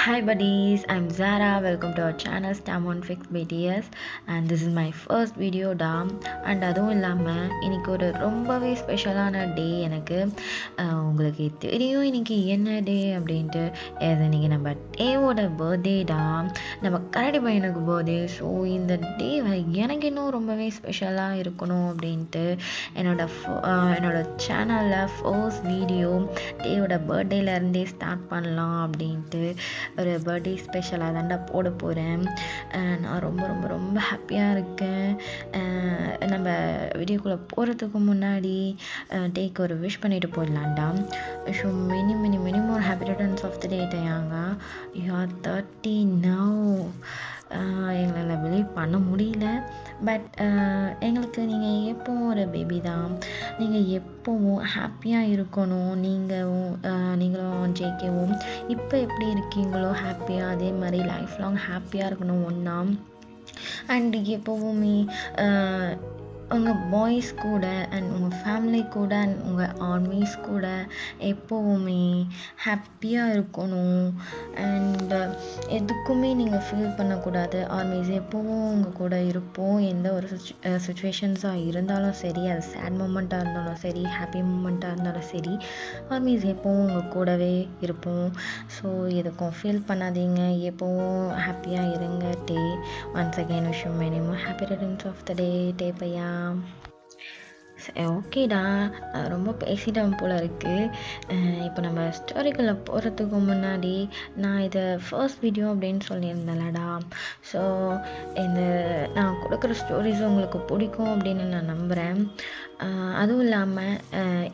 Hi buddies, I'm Zara. Welcome to our channel Stamon Fix BTS and this is my first video டா. And அதுவும் இல்லாமல் இன்னைக்கு ஒரு ரொம்பவே ஸ்பெஷலான டே எனக்கு. உங்களுக்கு தெரியும் இன்னைக்கு என்ன டே அப்படின்ட்டு. இன்னைக்கு நம்ம டேவோட பர்த்டே டா, நம்ம கரடி பையனுக்கு பர்த்டே. ஸோ இந்த டே எனக்கு இன்னும் ரொம்பவே ஸ்பெஷலாக இருக்கணும் அப்படின்ட்டு என்னோட சேனலில் ஃபர்ஸ்ட் வீடியோ டேவோட பர்த்டேலேருந்தே ஸ்டார்ட் பண்ணலாம் அப்படின்ட்டு ஒரு பர்த்டே ஸ்பெஷலாக தாண்டா போட போகிறேன். நான் ரொம்ப ரொம்ப ரொம்ப ஹாப்பியாக இருக்கேன். நம்ம வீடியோக்குள்ளே போகிறதுக்கு முன்னாடி டேக்கு ஒரு விஷ் பண்ணிட்டு போயிடலாம்டா. So many more happy returns of the day டயாங்க. You are 30 now. எங்களால் பிலீவ் பண்ண முடியல. பட் எங்களுக்கு நீங்கள் எப்போவும் ஒரு பேபி தான். நீங்கள் எப்போவும் ஹாப்பியாக இருக்கணும். நீங்களும் ஜேகேவும் இப்போ எப்படி இருக்கீங்களோ ஹாப்பியாக, அதே மாதிரி லைஃப் லாங் ஹாப்பியாக இருக்கணும் ஒன்றா. அண்ட் எப்போவுமே உங்கள் பாய்ஸ் கூட அண்ட் உங்கள் ஃபேமிலி கூட அண்ட் உங்கள் ஆர்மிஸ் கூட எப்போவுமே ஹாப்பியாக இருக்கணும். அண்ட் எதுக்குமே நீங்கள் ஃபீல் பண்ணக்கூடாது. ஆர்மிஸ் எப்போவும் உங்கள் கூட இருப்போம். எந்த ஒரு சுச்சுவேஷன்ஸாக இருந்தாலும் சரி, அது சேட் மூமெண்ட்டாக இருந்தாலும் சரி, ஹாப்பி மூமெண்ட்டாக இருந்தாலும் சரி, ஆர்மிஸ் எப்போவும் உங்கள் கூடவே இருப்போம். ஸோ எதுக்கும் ஃபீல் பண்ணாதீங்க, எப்போவும் ஹாப்பியாக இருங்க. டே once again wish you many more happy returns of the day பையா. ஓகேடா, ரொம்ப பேசிட்டோம் போல் இருக்குது. இப்போ நம்ம ஸ்டோரிக்குள்ளே போகிறதுக்கு முன்னாடி நான் இதை ஃபர்ஸ்ட் வீடியோ அப்படின்னு சொல்லியிருந்தேன்லடா. ஸோ நான் கொடுக்குற ஸ்டோரிஸ் உங்களுக்கு பிடிக்கும் அப்படின்னு நான் நம்புகிறேன். அதுவும் இல்லாமல்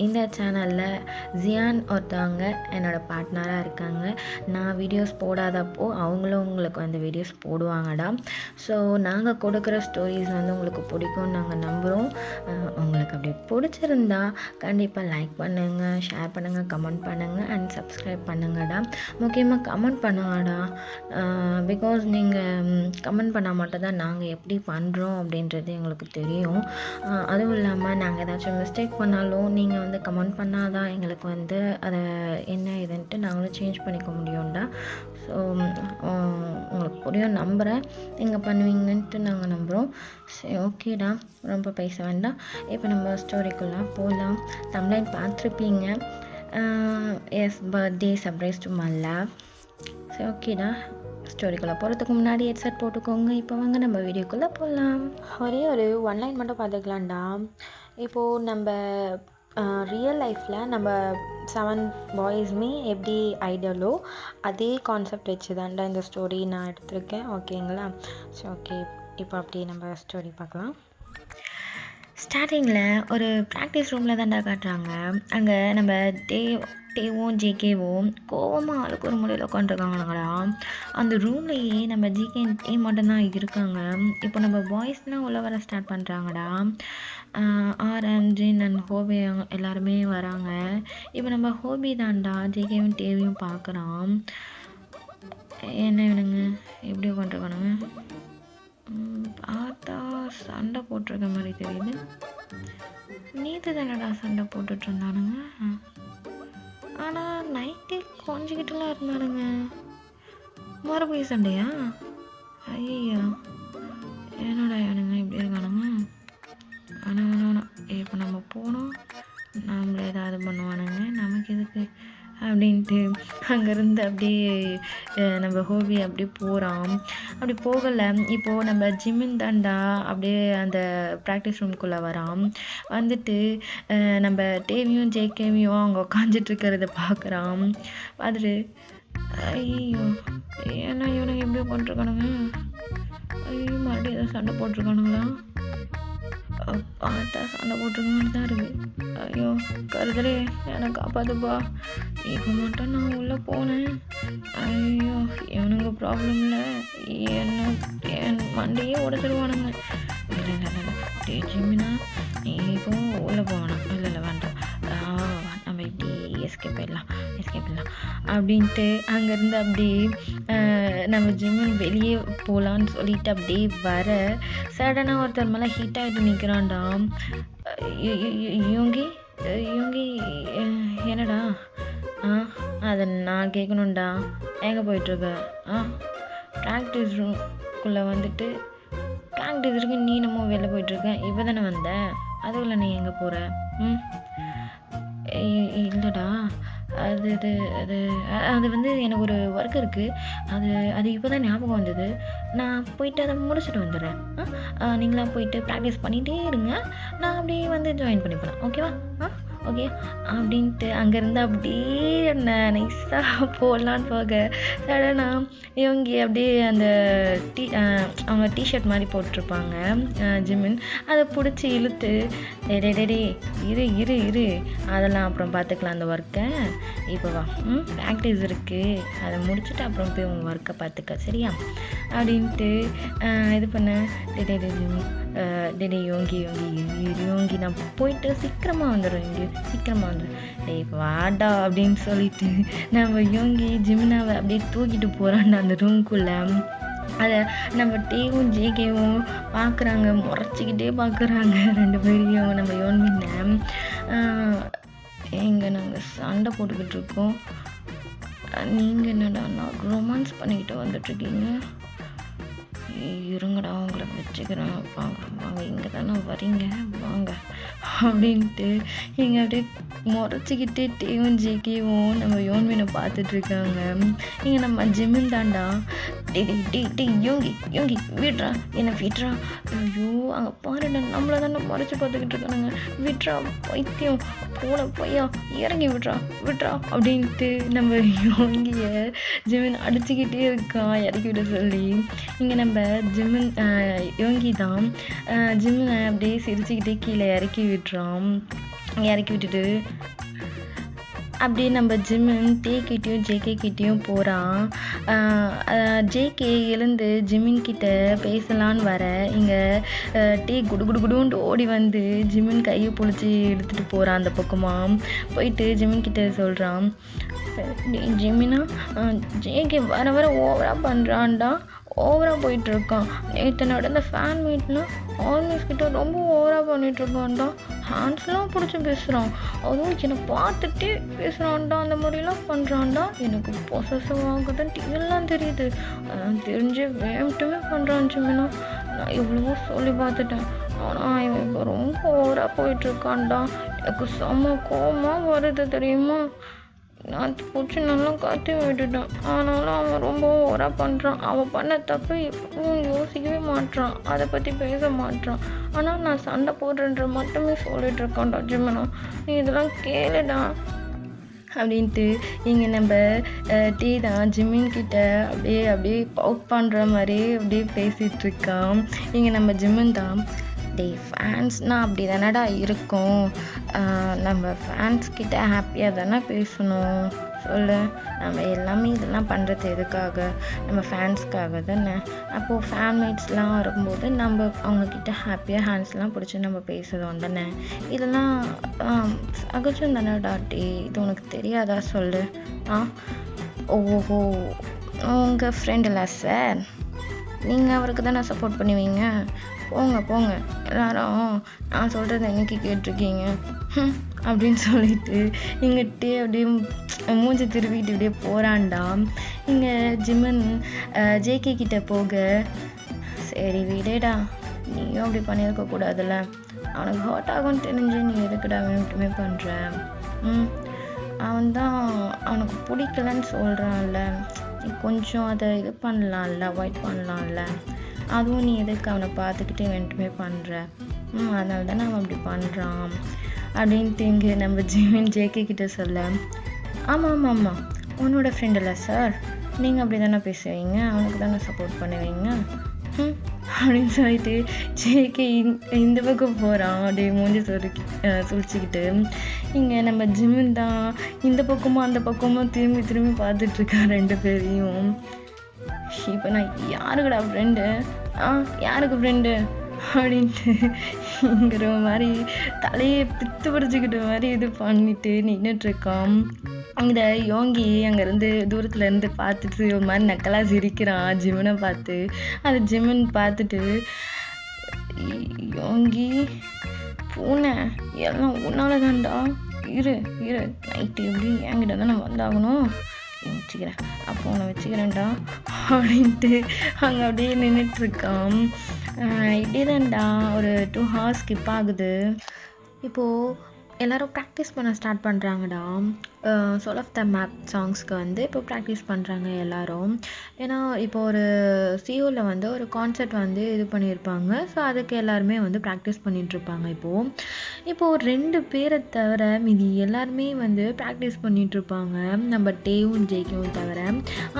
இந்த சேனலில் ஜியான் ஒருத்தவங்க என்னோடய பார்ட்னராக இருக்காங்க. நான் வீடியோஸ் போடாதப்போ அவங்களும் உங்களுக்கு வந்து வீடியோஸ் போடுவாங்கடா. ஸோ நாங்கள் கொடுக்குற ஸ்டோரிஸ் வந்து உங்களுக்கு பிடிக்கும்னு நாங்கள் நம்புகிறோம். உங்களுக்கு அப்படி பிடிச்சிருந்தா கண்டிப்பாக லைக் பண்ணுங்கள், ஷேர் பண்ணுங்கள், கமெண்ட் பண்ணுங்கள் அண்ட் சப்ஸ்கிரைப் பண்ணுங்கடா. முக்கியமாக கமெண்ட் பண்ணுங்கடா. பிகாஸ் நீங்கள் கமெண்ட் பண்ணால் மட்டும்தான் நாங்கள் எப்படி பண்ணுறோம் அப்படின்றது எங்களுக்கு தெரியும். அதுவும் இல்லாமல் நாங்கள் ஏதாச்சும் மிஸ்டேக் பண்ணாலும் நீங்கள் வந்து கமெண்ட் பண்ணாதான் எங்களுக்கு வந்து அதை என்ன இதுன்ட்டு நாங்களும் சேஞ்ச் பண்ணிக்க முடியும்டா. ஸோ உங்களுக்கு புரியும் நம்புகிறேன், நீங்கள் பண்ணுவீங்கன்ட்டு நாங்கள் நம்புகிறோம். சரி ஓகேடா, ரொம்ப பேச வேண்டாம். இப்போ நம்ம ஸ்டோரிக்குள்ளே போகலாம். தமிழ் பார்த்துருப்பீங்க. Yes, birthday surprise to my love. சரி ஓகேடா, ஸ்டோரிக்குள்ளே போகிறதுக்கு முன்னாடி ஹெட்செட் போட்டுக்கோங்க. இப்போ வாங்க நம்ம வீடியோக்குள்ளே போகலாம். ஒரே ஒரு ஒன்லைன் மட்டும் பார்த்துக்கலாம்டா. இப்போது நம்ம ரியல் லைஃப்பில் நம்ம 7 பாய்ஸுமே எப்படி ஐடியலோ அதே கான்செப்ட் வச்சு தான்டா இந்த ஸ்டோரி நான் எடுத்திருக்கேன். ஓகேங்களா? ஸோ ஓகே, இப்போ அப்படியே நம்ம ஸ்டோரி பார்க்கலாம். ஸ்டார்டிங்கில் ஒரு ப்ராக்டிஸ் ரூமில் தான்டா காட்டுறாங்க. அங்கே நம்ம டேவும் ஜேகேவும் கோவமாக ஆளுக்கு ஒரு முறையில் உட்காந்துருக்காங்களாங்கடா. அந்த ரூம்லேயே நம்ம ஜேகே மட்டும்தான் இருக்காங்க. இப்போ நம்ம பாய்ஸ்னால் உள்ள வர ஸ்டார்ட் பண்ணுறாங்கடா. ஆர்எம், ஜின் அண்ட் ஹோபி எல்லாருமே வராங்க. இப்போ நம்ம ஹோபி தான்டா ஜேகேவும் டேவையும் பார்க்குறான். என்ன வேணுங்க எப்படி உட்காந்துருக்கானுங்க? பார்த்தா சண்டை போட்டிருக்க மாதிரி தெரியுது. நேற்று தானடா சண்டை போட்டுட்டு இருந்தானுங்க. ஆனால் நைட்டே கொஞ்சிக்கிட்டுலாம் இருந்தானுங்க. மறுபடியும் சண்டையா? ஐயா, என்னடா இவனுங்க இப்படி இருக்கானுங்க? ஆனால் இப்போ நம்ம போனோம், நம்மள ஏதாவது பண்ணுவானுங்க, நமக்கு எதுக்கு அப்படின்ட்டு அங்கேருந்து அப்படியே நம்ம ஹோபி அப்படியே போகிறான். அப்படி போகலை. இப்போது நம்ம ஜிம்மின் தாண்டா அப்படியே அந்த ப்ராக்டிஸ் ரூம்குள்ளே வரான். வந்துட்டு நம்ம டேவியும் ஜேகேவியும் அவங்க உட்காந்துட்டு இருக்கிறத பார்க்குறான். பார்த்துட்டு ஐயோ ஏன்னா இவனுங்க எப்படி போட்டிருக்கானுங்க? ஐயோ மறுபடியும் ஏதோ சண்டை போட்டிருக்கானுங்களா? பார்த்தா சண்டை போட்டிருக்கான்னு தான் இருக்குது. ஐயோ கருதலே, என்னை காப்பாற்றுப்பா. இப்போ மட்டும் நான் உள்ளே போனேன். ஐயோ இவனுங்க ப்ராப்ளம் இல்லை, என் மண்டையே உடச்சிடுவானுங்க. இல்லை ஜிமினா, நீ இப்போ உள்ளே போகணும். இல்லை வேண்டாம், நம்ம இப்படி எஸ்கேப் ஆயிடலாம் அப்படின்ட்டு அங்கேருந்து அப்படியே நம்ம ஜிம்மன் வெளியே போகலான்னு சொல்லிட்டு அப்படியே வர சடனாக ஒருத்தர் மேலே ஹீட் ஆகிட்டு நிற்கிறான்டா. யோங்கி என்னடா ஆ அதை நான் கேட்கணும்டா. எங்கே போயிட்டுருக்க? ப்ராக்டிஸ் ரூம்குள்ளே வந்துட்டு ப்ராக்டிஸ் இருக்கு, நீ நம்ம வெளில போயிட்டுருக்க. இப்போ தானே வந்த, அதுக்குள்ளே நீ எங்கே போகிற? இல்லைடா, அது அது அது அது வந்து எனக்கு ஒரு ஒர்க் இருக்குது. அது இப்போ தான் ஞாபகம் வந்தது. நான் போயிட்டு அதை முடிச்சுட்டு வந்துடுறேன். நீங்களாம் போயிட்டு ப்ராக்டிஸ் பண்ணிகிட்டே இருங்க, நான் அப்படியே வந்து ஜாயின் பண்ணிப்பேன். ஓகேவா? ஓகே அப்படின்ட்டு அங்கேருந்து அப்படியே நைஸாக போடலான்னு போக சடனாக இவங்க அப்படியே அந்த அவங்க டிஷர்ட் மாதிரி போட்டிருப்பாங்க ஜிமின், அதை பிடிச்சி இழுத்து டே இரு இரு இரு அதெல்லாம் அப்புறம் பார்த்துக்கலாம் அந்த ஒர்க்கை. இப்போ வா, ப்ராக்டிஸ் இருக்குது, அதை முடிச்சுட்டு அப்புறம் போய் உங்கள் ஒர்க்கை பார்த்துக்க, சரியா? அப்படின்ட்டு இது பண்ண டே யோங்கி யோங்கி நான் போயிட்டு சீக்கிரமாக வந்துடுறேன், சீக்கிரமாக வந்துடும், டேய் வாடா அப்படின்னு சொல்லிட்டு நம்ம யோங்கி ஜிமினாவை அப்படியே தூக்கிட்டு போகிறான்டா அந்த ரூம்குள்ளே. அதை நம்ம டேவும் ஜேகேவும் பார்க்குறாங்க, முறைச்சிக்கிட்டே பார்க்குறாங்க ரெண்டு பேரையும். நம்ம யோன்மின்ன எங்கே நாங்கள் சண்டை போட்டுக்கிட்டு இருக்கோம், நீங்கள் என்னடா நான் ரொமான்ஸ் பண்ணிக்கிட்டு வந்துட்டுருக்கீங்க, இருங்கடா உங்களை வச்சுக்கிறேன், வாங்க இங்கே தானே வரீங்க வாங்க அப்படின்ட்டு இங்கே அப்படியே முறைச்சிக்கிட்டே டேவும் ஜேகேவும் நம்ம யோன்மினை பார்த்துட்ருக்காங்க. இங்கே நம்ம ஜிமின் தாண்டா, டே யோங்கி விட்றா, என்ன விட்றா, ஐயோ அங்கே பாருடா நம்மளை தானே முறைச்சி பார்த்துக்கிட்டு இருக்கானுங்க, விட்றா பைத்தியம் போன பையா, இறங்கி விட்றா அப்படின்ட்டு நம்ம யோங்கியை ஜிமின் அடிச்சுக்கிட்டே இருக்கான் இறக்கி விட சொல்லி. இங்கே நம்ம ஜிமின் யோங்கி தான் ஜிமினை அப்படியே சிரிச்சுக்கிட்டே கீழே இறக்கி விட்டுட்டு அப்படியே நம்ம ஜிமின் டேக்கிட்டையும் ஜேகே கிட்டேயும் போகிறான். ஜேகே எழுந்து ஜிமின் கிட்ட பேசலான்னு வர இங்கே டே குடுன்ட்டு ஓடி வந்து ஜிமின் கையை பிடிச்சி எடுத்துகிட்டு போகிறான். அந்த பக்கமாக போயிட்டு ஜிமின் கிட்ட சொல்கிறான், ஜிமினா ஜேகே வர ஓவராக பண்ணுறான்டா, ஓவராக போயிட்டுருக்கான், நேற்று நடந்த ஃபேன் மீட்னா ஆர்மிஸ் கிட்ட ரொம்ப ஓவராக பண்ணிகிட்ருக்கான்டா, ஹேண்ட்ஸ்லாம் பிடிச்சி பேசுகிறான், அதுவும் என்னை பார்த்துட்டே பேசுகிறான்டா, அந்த மாதிரிலாம் பண்ணுறான்டா, எனக்கு பொசசிவ் ஆகுதுன்ட்டு இதெல்லாம் தெரியுது, தெரிஞ்சு வேண்டுமே பண்ணுறான் ஜிமினா, நான் எவ்வளவோ சொல்லி பார்த்துட்டேன், ஆனால் இவன் இப்போ ரொம்ப ஓவராக போயிட்டுருக்கான்டா, எனக்கு செம்ம கோபமாக வருது தெரியுமா, நான் பிடிச்சி நல்லா கத்தி விட்டுட்டேன், ஆனாலும் அவன் ரொம்ப ஓவராக பண்ணுறான், அவன் பண்ண தப்பு எப்பவும் யோசிக்கவே மாட்டான், அதை பற்றி பேச மாட்டான், ஆனால் நான் சண்டை போடுறேன்ற மட்டுமே சொல்லிட்டு இருக்கான்டா ஜிமினா, நீ இதெல்லாம் கேளுடா அப்படின்ட்டு இங்கே நம்ம டீ தான் ஜிமின் கிட்ட அப்படியே பவுட் பண்ணுற மாதிரி அப்படியே பேசிகிட்டு இருக்கான். இங்கே நம்ம ஜிமின் தான், ஃபேன்ஸ்னால் அப்படி தானடா இருக்கும், நம்ம ஃபேன்ஸ்கிட்ட ஹாப்பியாக தானே பேசணும், சொல்லு, நம்ம எல்லாமே இதெல்லாம் பண்ணுறது எதுக்காக, நம்ம ஃபேன்ஸ்க்காக தானே, அப்போது ஃபேன்மேட்ஸ்லாம் வரும்போது நம்ம அவங்கக்கிட்ட ஹாப்பியாக ஹேண்ட்ஸ்லாம் பிடிச்சி நம்ம பேசுகிறோம் தானே, இதெல்லாம் சகஜம் தானேடா டே, இது உனக்கு தெரியாதா சொல்லு. ஓஹோ உங்கள் ஃப்ரெண்டுல சார், நீங்கள் அவருக்கு தானே சப்போர்ட் பண்ணுவீங்க, போங்க எல்லாரும் நான் சொல்கிறத என்னைக்கு கேட்டிருக்கீங்க அப்படின்னு சொல்லிட்டு இங்கிட்டே அப்படியே மூஞ்சி திருவிட்டு இப்படியே போகிறான்டா. இங்கே ஜிமின் ஜேகே கிட்ட போக, சரி விடேடா, நீயும் அப்படி பண்ணியிருக்கக்கூடாதுல்ல, அவனுக்கு ஹர்ட் ஆகும்னு தெரிஞ்சு நீ எதுக்குடா வேணுமே பண்ணுற, அவன் தான் அவனுக்கு பிடிக்கலன்னு சொல்கிறான்ல, நீ கொஞ்சம் அதை இது பண்ணலாம்ல, அவாய்ட் பண்ணலாம்ல, அதுவும் நீ எதுக்கு அவனை பார்த்துக்கிட்டே வேண்டுமே பண்ணுற, அதனால தானே அவன் அப்படி பண்ணுறான் அப்படின்ட்டு இங்கே நம்ம ஜிமின் ஜேகே கிட்ட சொல்ல, ஆமாம் உன்னோட ஃப்ரெண்டில் சார், நீங்கள் அப்படி தானே பேசுவீங்க, அவனுக்கு தானே சப்போர்ட் பண்ணுவீங்க அப்படின்னு சொல்லிட்டு ஜேகே இந்த பக்கம் போகிறான், அப்படியே மூஞ்சி சுழிச்சிக்கிட்டு. இங்கே நம்ம ஜிமின் தான் இந்த பக்கமும் அந்த பக்கமும் திரும்பி பார்த்துட்ருக்கான் ரெண்டு பேரையும். இப்போ நான் யாருக்குடா ஃப்ரெண்டு, யாருக்கு ஃப்ரெண்டு அப்படின்ட்டுங்கிற மாதிரி தலையை பித்து பிடிச்சிக்கிட்ட மாதிரி இது பண்ணிட்டு நின்றுட்டுருக்கான். இந்த யோங்கி அங்கேருந்து தூரத்துலேருந்து பார்த்துட்டு ஒரு மாதிரி நக்கலாக சிரிக்கிறான் ஜிமினை பார்த்து. அது ஜிமின் பார்த்துட்டு, யோங்கி பூனை எல்லாம் உன்னால தான்டா, இரு இரு நைட்டு எப்படி என்கிட்ட தான் நான் வந்தாகணும் வச்சுக்கிறேன் அப்போ உன்னை வச்சுக்கிறேன்டா அப்படின்ட்டு அங்கே அப்படியே நின்றுட்டுருக்கான். இப்படி தான்டா ஒரு 2 hours ஸ்கிப் ஆகுது. இப்போது எல்லோரும் ப்ராக்டிஸ் பண்ண ஸ்டார்ட் பண்ணுறாங்கடா. சோல் ஆஃப் த மேப் சாங்ஸ்க்கு வந்து இப்போ ப்ராக்டிஸ் பண்ணுறாங்க எல்லோரும். ஏன்னா இப்போ ஒரு சியோவில் வந்து ஒரு கான்சர்ட் வந்து இது பண்ணியிருப்பாங்க. ஸோ அதுக்கு எல்லாருமே வந்து ப்ராக்டிஸ் பண்ணிகிட்ருப்பாங்க. இப்போது 2 பேரை தவிர மீதி எல்லாருமே வந்து ப்ராக்டிஸ் பண்ணிகிட்ருப்பாங்க. நம்ம டேவும் ஜேக்கும் தவிர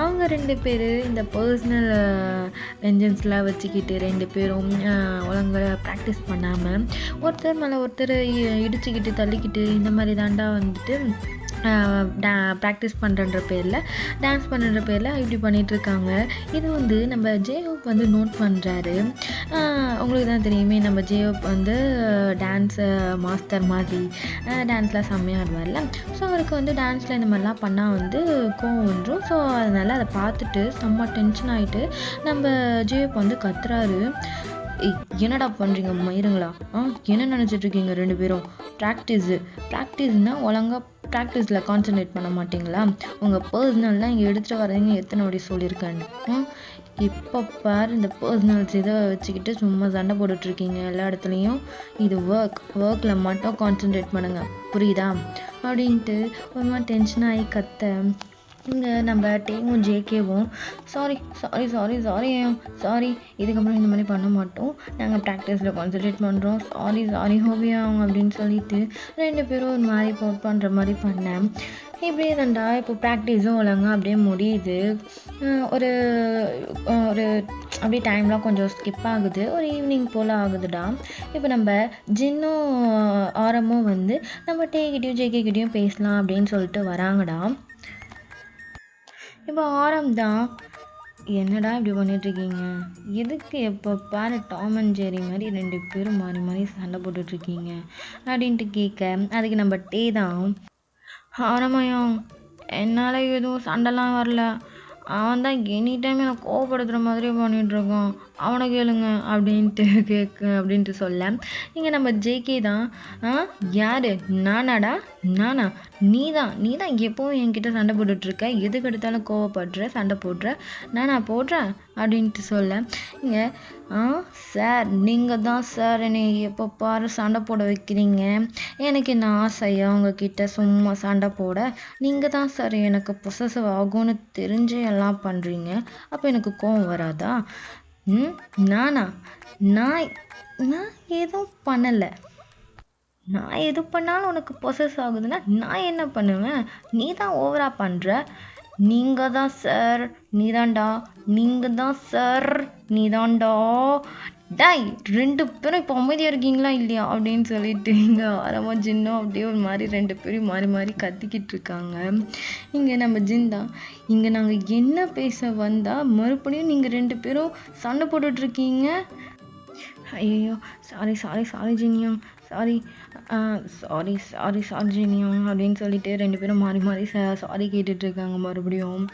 அவங்க 2 பேர் இந்த பர்சனல் வெஞ்சன்ஸ்லாம் வச்சுக்கிட்டு 2 பேரும் ஒழுங்காக ப்ராக்டிஸ் பண்ணாமல் ஒருத்தர் மேலே ஒருத்தர் இடிச்சுக்கிட்டு தள்ளிக்கிட்டு இந்த மாதிரி தாண்டா வந்துட்டு ப்ராக்டிஸ் பண்ணுறன்ற பேரில் டான்ஸ் பண்ணுற பேரில் இப்படி பண்ணிகிட்ருக்காங்க. இது வந்து நம்ம ஜேஹோப் வந்து நோட் பண்ணுறாரு. உங்களுக்கு தான் தெரியுமே நம்ம ஜேஹோப் வந்து டான்ஸு மாஸ்டர் மாதிரி டான்ஸ்லாம் செம்மையாக ஆடுவார்ல. ஸோ அவருக்கு வந்து டான்ஸில் இந்த மாதிரிலாம் பண்ணால் வந்து கோவம் வந்துடும். ஸோ அதனால் அதை பார்த்துட்டு செம்ம டென்ஷன் ஆகிட்டு நம்ம ஜேஹோப் வந்து கத்துறாரு. என்னடா பண்ணுறீங்க மயிருங்களா? என்ன நினச்சிட்ருக்கீங்க 2 பேரும்? ப்ராக்டிஸ்னால் ஒழுங்காக ப்ராக்டிஸில் கான்சன்ட்ரேட் பண்ண மாட்டிங்களா? உங்கள் பர்சனல்லாம் இங்கே எடுத்துகிட்டு வரீங்க எத்தனை வாட்டி சொல்லியிருக்கேன்னு. இப்போ பாரு இந்த பர்சனல்ஸ் இதை வச்சுக்கிட்டு சும்மா சண்டை போட்டுட்ருக்கீங்க எல்லா இடத்துலையும். இது ஒர்க்கில் மட்டும் கான்சன்ட்ரேட் பண்ணுங்கள், புரியுதா? அப்படின்ட்டு ஒரு மாதிரி டென்ஷன் ஆகி கத்த இங்கே நம்ம டேவும் ஜேகேவும் சாரி இதுக்கப்புறம் இந்த மாதிரி பண்ண மாட்டோம், நாங்கள் ப்ராக்டிஸில் கான்சன்ட்ரேட் பண்ணுறோம், சாரி ஹோவியா அப்படின்னு சொல்லிட்டு 2 பேரும் ஒரு மாதிரி பண்ணுற மாதிரி பண்ணேன். இப்படியே தான்டா இப்போ ப்ராக்டிஸும் ஒழுங்காக அப்படியே முடியுது. ஒரு அப்படியே டைம்லாம் கொஞ்சம் ஸ்கிப் ஆகுது. ஒரு ஈவினிங் போல் ஆகுதுடா. இப்போ நம்ம ஜின்னும் ஆரமும் வந்து நம்ம டேக்கிட்டையும் ஜேகேக்கிட்டையும் பேசலாம் அப்படின்னு சொல்லிட்டு வராங்கடா. இப்போ ஆரம் தான் என்னடா இப்படி பண்ணிகிட்ருக்கீங்க, எதுக்கு எப்போ பாரு டாம் அண்ட் ஜெரி மாதிரி 2 பேரும் மாறி மாறி சண்டை போட்டுட்ருக்கீங்க அப்படின்ட்டு கேட்க அதுக்கு நம்ம டே தான் ஆரமயம் என்னால் எதுவும் சண்டைலாம் வரல, அவன் தான் எனி டைம் எனக்கு கோவப்படுத்துகிற மாதிரி பண்ணிகிட்ருக்கான், அவனை கேளுங்க அப்படின்ட்டு சொல்ல இங்கே நம்ம ஜேகே தான் யார் நானா நீ தான் எப்போவும் என்கிட்ட சண்டை போட்டுட்ருக்க, எதுக்கு எடுத்தாலும் கோவப்படுற சண்டை போடுற, நானா போடுறேன் அப்படின்ட்டு சொல்ல இங்கே சார் நீங்கள் தான் சார் என்னை எப்போ பாரு சண்டை போட வைக்கிறீங்க, எனக்கு என்ன ஆசையா உங்ககிட்ட சும்மா சண்டை போட, நீங்கள் தான் சார் எனக்கு பொசசிவ் ஆகும்னு தெரிஞ்சு எல்லாம் பண்ணுறீங்க, அப்போ எனக்கு கோவம் வராதா? நான் எதுவும் பண்ணலை, நான் எது பண்ணாலும் உனக்கு பொசஸ் ஆகுதுன்னா நான் என்ன பண்ணுவேன், நீ தான் ஓவராக பண்ணுற, நீங்கள் தான் சார் நீதான்டா டாய் 2 பேரும் இப்போ அமைதியாக இருக்கீங்களா இல்லையா அப்படின்னு சொல்லிட்டு இங்கே ஆரம்பா ஜின்னும் அப்படியே ஒரு மாதிரி 2 பேரும் மாறி மாறி கத்திக்கிட்டு இருக்காங்க. இங்கே நம்ம ஜின் தான் இங்கே நாங்கள் என்ன பேச வந்தால் மறுபடியும் நீங்கள் 2 பேரும் சண்டை போட்டுட்ருக்கீங்க. ஐயோ சாரி ஜினியம் சாரி ஜினியம் அப்படின்னு சொல்லிட்டு 2 பேரும் மாறி மாறி சாரி கேட்டுட்ருக்காங்க மறுபடியும்.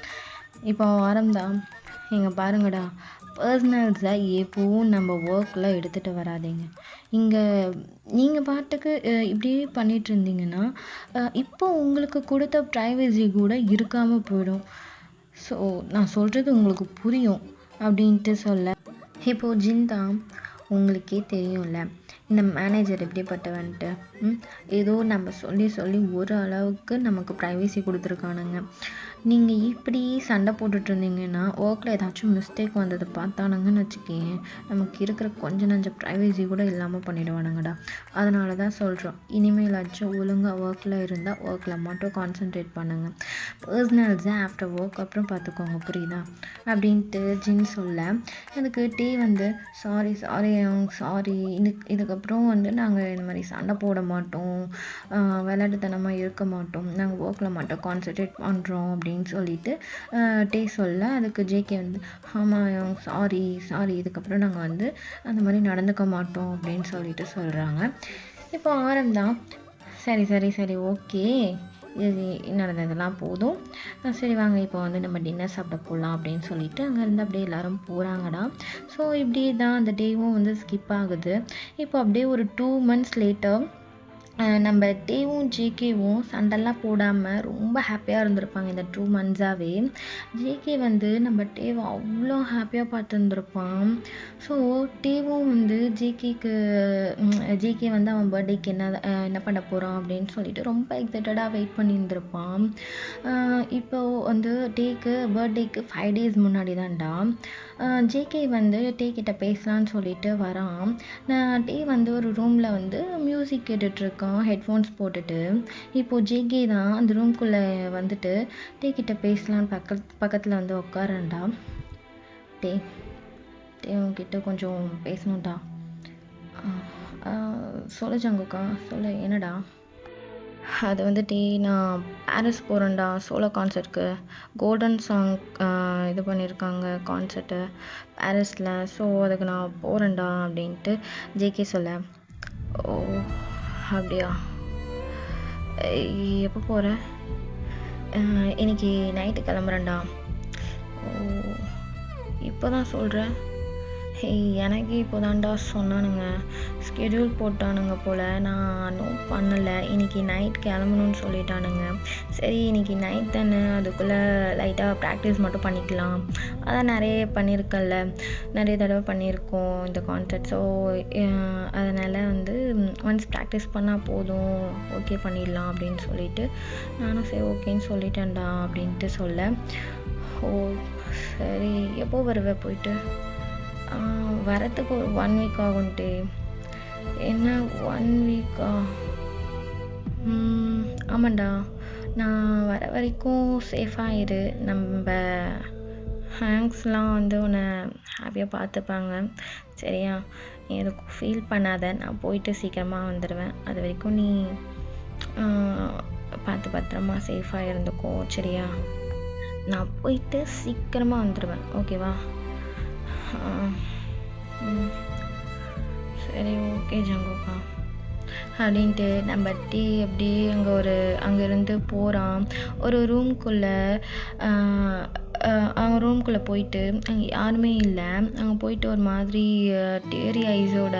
இப்போ ஆரம்பம் இங்கே பாருங்கடா, பர்சனல்ஸை எப்போவும் நம்ம ஒர்க்கில் எடுத்துகிட்டு வராதீங்க. இங்கே நீங்கள் பாட்டுக்கு இப்படியே பண்ணிகிட்டு இருந்தீங்கன்னா இப்போ உங்களுக்கு கொடுத்த ப்ரைவசி கூட இருக்காமல் போயிடும். ஸோ நான் சொல்கிறது உங்களுக்கு புரியும் அப்படின்ட்டு சொல்ல இப்போது ஜின் தான் உங்களுக்கே தெரியும்ல இந்த மேனேஜர் எப்படிப்பட்டவன்ட்டு, ஏதோ நம்ம சொல்லி ஒரு அளவுக்கு நமக்கு ப்ரைவசி கொடுத்துருக்கானுங்க. நீங்கள் இப்படி சண்டை போட்டுட்டு இருந்தீங்கன்னா ஒர்க்கில் ஏதாச்சும் மிஸ்டேக் வந்ததை பார்த்தானுங்கன்னு வச்சுக்கேன், நமக்கு இருக்கிற கொஞ்சம் நஞ்சம் ப்ரைவசி கூட இல்லாமல் பண்ணிவிடுவானுங்கடா. அதனால தான் சொல்கிறோம், இனிமேலாச்சும் ஒழுங்காக ஒர்க்கில் இருந்தால் ஒர்க்கில் மட்டும் கான்சன்ட்ரேட் பண்ணுங்கள், பர்சனல்ஸை ஆஃப்டர் ஒர்க் அப்புறம் பார்த்துக்கோங்க, புரியுதா அப்படின்ட்டு ஜின் சொல்ல அதுக்கு டே வந்து சாரி இதுக்கப்புறம் வந்து நாங்கள் இந்த மாதிரி சண்டை போட மாட்டோம், விளையாட்டுத்தனமாக இருக்க மாட்டோம், நாங்கள் ஒர்க்கில் மட்டும் கான்சன்ட்ரேட் பண்ணுறோம் அப்படின்னு சொல்லிட்டு டே சொல்ல அதுக்கு ஜேகே வந்து ஆமாம் சாரி இதுக்கப்புறம் நாங்கள் வந்து அந்த மாதிரி நடந்துக்க மாட்டோம் அப்படின்னு சொல்லிட்டு சொல்கிறாங்க. இப்போ ஆரம்பம் சரி ஓகே நடந்ததெல்லாம் போதும், சரி வாங்க இப்போ வந்து நம்ம டின்னர் சாப்பிட போகலாம் அப்படின்னு சொல்லிட்டு அங்கேருந்து அப்படியே எல்லோரும் போகிறாங்கடா. ஸோ இப்படி தான் அந்த டேவும் வந்து ஸ்கிப் ஆகுது. இப்போ அப்படியே ஒரு 2 months லேட்டர் நம்ம டேவும் ஜேகேவும் சண்டைலாம் போடாமல் ரொம்ப ஹாப்பியாக இருந்திருப்பாங்க இந்த 2 மந்த்ஸாகவே. ஜேகே வந்து நம்ம டேவை அவ்வளோ ஹாப்பியாக பார்த்துருந்துருப்பான். ஸோ டேவும் வந்து ஜேகே வந்து அவன் பர்த்டேக்கு என்ன பண்ண போகிறான் அப்படின்னு சொல்லிட்டு ரொம்ப எக்ஸைட்டடாக வெயிட் பண்ணியிருந்திருப்பான். இப்போ வந்து பர்த்டேக்கு 5 days முன்னாடி தான்டா ஜேகே வந்து டே கிட்ட பேசலான்னு சொல்லிட்டு வரான். டே வந்து ஒரு ரூமில் வந்து மியூசிக் கேட்டுட்ருக்கான் ஹெட்ஃபோன்ஸ் போட்டுட்டு. இப்போது ஜேகே தான் அந்த ரூம்குள்ளே வந்துட்டு டே கிட்ட பேசலான்னு பக்கத்தில் வந்து உட்காரண்டா. டே உன்கிட்ட கொஞ்சம் பேசணும்டா. சொல்லு ஜங்குக்கா, சொல்லு. என்னடா? அது வந்துட்டு நான் பாரிஸ் போகிறேன்டா சோலோ கான்சர்ட்க்கு. கோல்டன் சாங் இது பண்ணியிருக்காங்க கான்சர்ட்டு பாரிஸில். ஸோ அதுக்கு நான் போகிறேன்டா அப்படின்ட்டு ஜேகே சொல்ல. ஓ அப்படியா, எப்போ போகிற? இன்னைக்கு நைட்டு கிளம்புறேன்டா. ஓ இப்போ தான் சொல்கிறேன்? எனக்கு இப்போ தான்டா சொன்னானுங்க, ஸ்கெடியூல் போட்டானுங்க போல். நான் நோட் பண்ணலை. இன்னைக்கு நைட் கிளம்பணும்னு சொல்லிட்டானுங்க. சரி இன்னைக்கு நைட் தானே, அதுக்குள்ளே லைட்டாக ப்ராக்டிஸ் மட்டும் பண்ணிக்கலாம். அதான் நிறைய பண்ணியிருக்கல, நிறைய தடவை பண்ணியிருக்கோம் இந்த கான்சர்ட். ஸோ அதனால் வந்து ஒன்ஸ் ப்ராக்டிஸ் பண்ணால் போதும், ஓகே பண்ணிடலாம் அப்படின்னு சொல்லிட்டு நானும் சரி ஓகேன்னு சொல்லிட்டேன்டா அப்படின்ட்டு சொல்ல. ஓ சரி, எப்போ வருவே போயிட்டு? வரத்துக்கு ஒரு 1 week ஆகும்ட்டு. என்ன 1 week-ஆ? ஆமாண்டா, நான் வர வரைக்கும் சேஃபாக இரு. நம்ம ஹேங்க்ஸ்லாம் வந்து உன்னை ஹாப்பியாக பார்த்துப்பாங்க, சரியா? நீ எதுக்கும் ஃபீல் பண்ணாத. நான் போயிட்டு சீக்கிரமாக வந்துடுவேன். அது வரைக்கும் நீ பார்த்து பத்திரமா சேஃபாக இருந்துக்கோ, சரியா? நான் போயிட்டு சீக்கிரமாக வந்துடுவேன், ஓகேவா? சரி ஓகே ஜங்குக்கா அப்படின்ட்டு நம்ம டீ அப்படியே அங்கேருந்து போகிறான் ஒரு ரூம்குள்ளே. அவங்க ரூம்குள்ளே போயிட்டு அங்கே யாருமே இல்லை. அங்கே போயிட்டு ஒரு மாதிரி டேரி ஐஸோட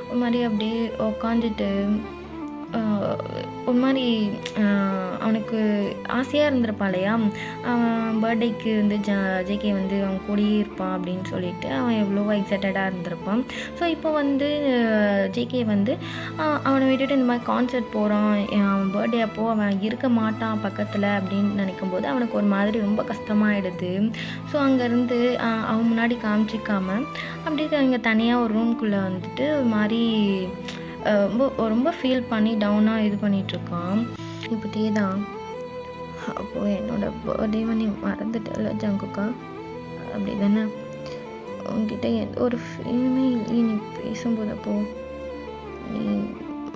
ஒரு மாதிரி அப்படியே உக்காந்துட்டு ஒரு மாதிரி அவனுக்கு ஆசையாக இருந்திருப்பான் இல்லையா, அவன் பர்த்டேக்கு வந்து ஜேகே வந்து அவன் கூடயே இருப்பான் அப்படின்னு சொல்லிட்டு அவன் எவ்வளோ எக்ஸைட்டடாக இருந்திருப்பான். ஸோ இப்போ வந்து ஜேகே வந்து அவனை விட்டுட்டு இந்த மாதிரி கான்சர்ட் போகிறான், அவன் பர்த்டே அப்போது அவன் இருக்க மாட்டான் பக்கத்தில் அப்படின்னு நினைக்கும் போது அவனுக்கு ஒரு மாதிரி ரொம்ப கஷ்டமாயிடுது. ஸோ அங்கேருந்து அவன் முன்னாடி காமிச்சிக்காம அப்படியே அங்கே தனியாக ஒரு ரூம்குள்ளே வந்துட்டு ஒரு மாதிரி ரொம்ப ஃபீல் பண்ணி டவுனாக இது பண்ணிகிட்ருக்கான். இப்போ டே தான். அப்போது என்னோடய பர்த்டேவை நீ மறந்துட்டல ஜங்குக்கா, அப்படி தானே? உங்ககிட்ட எந்த ஒரு ஃபீலுமே இல்லையே நீ பேசும்போது. அப்போது நீ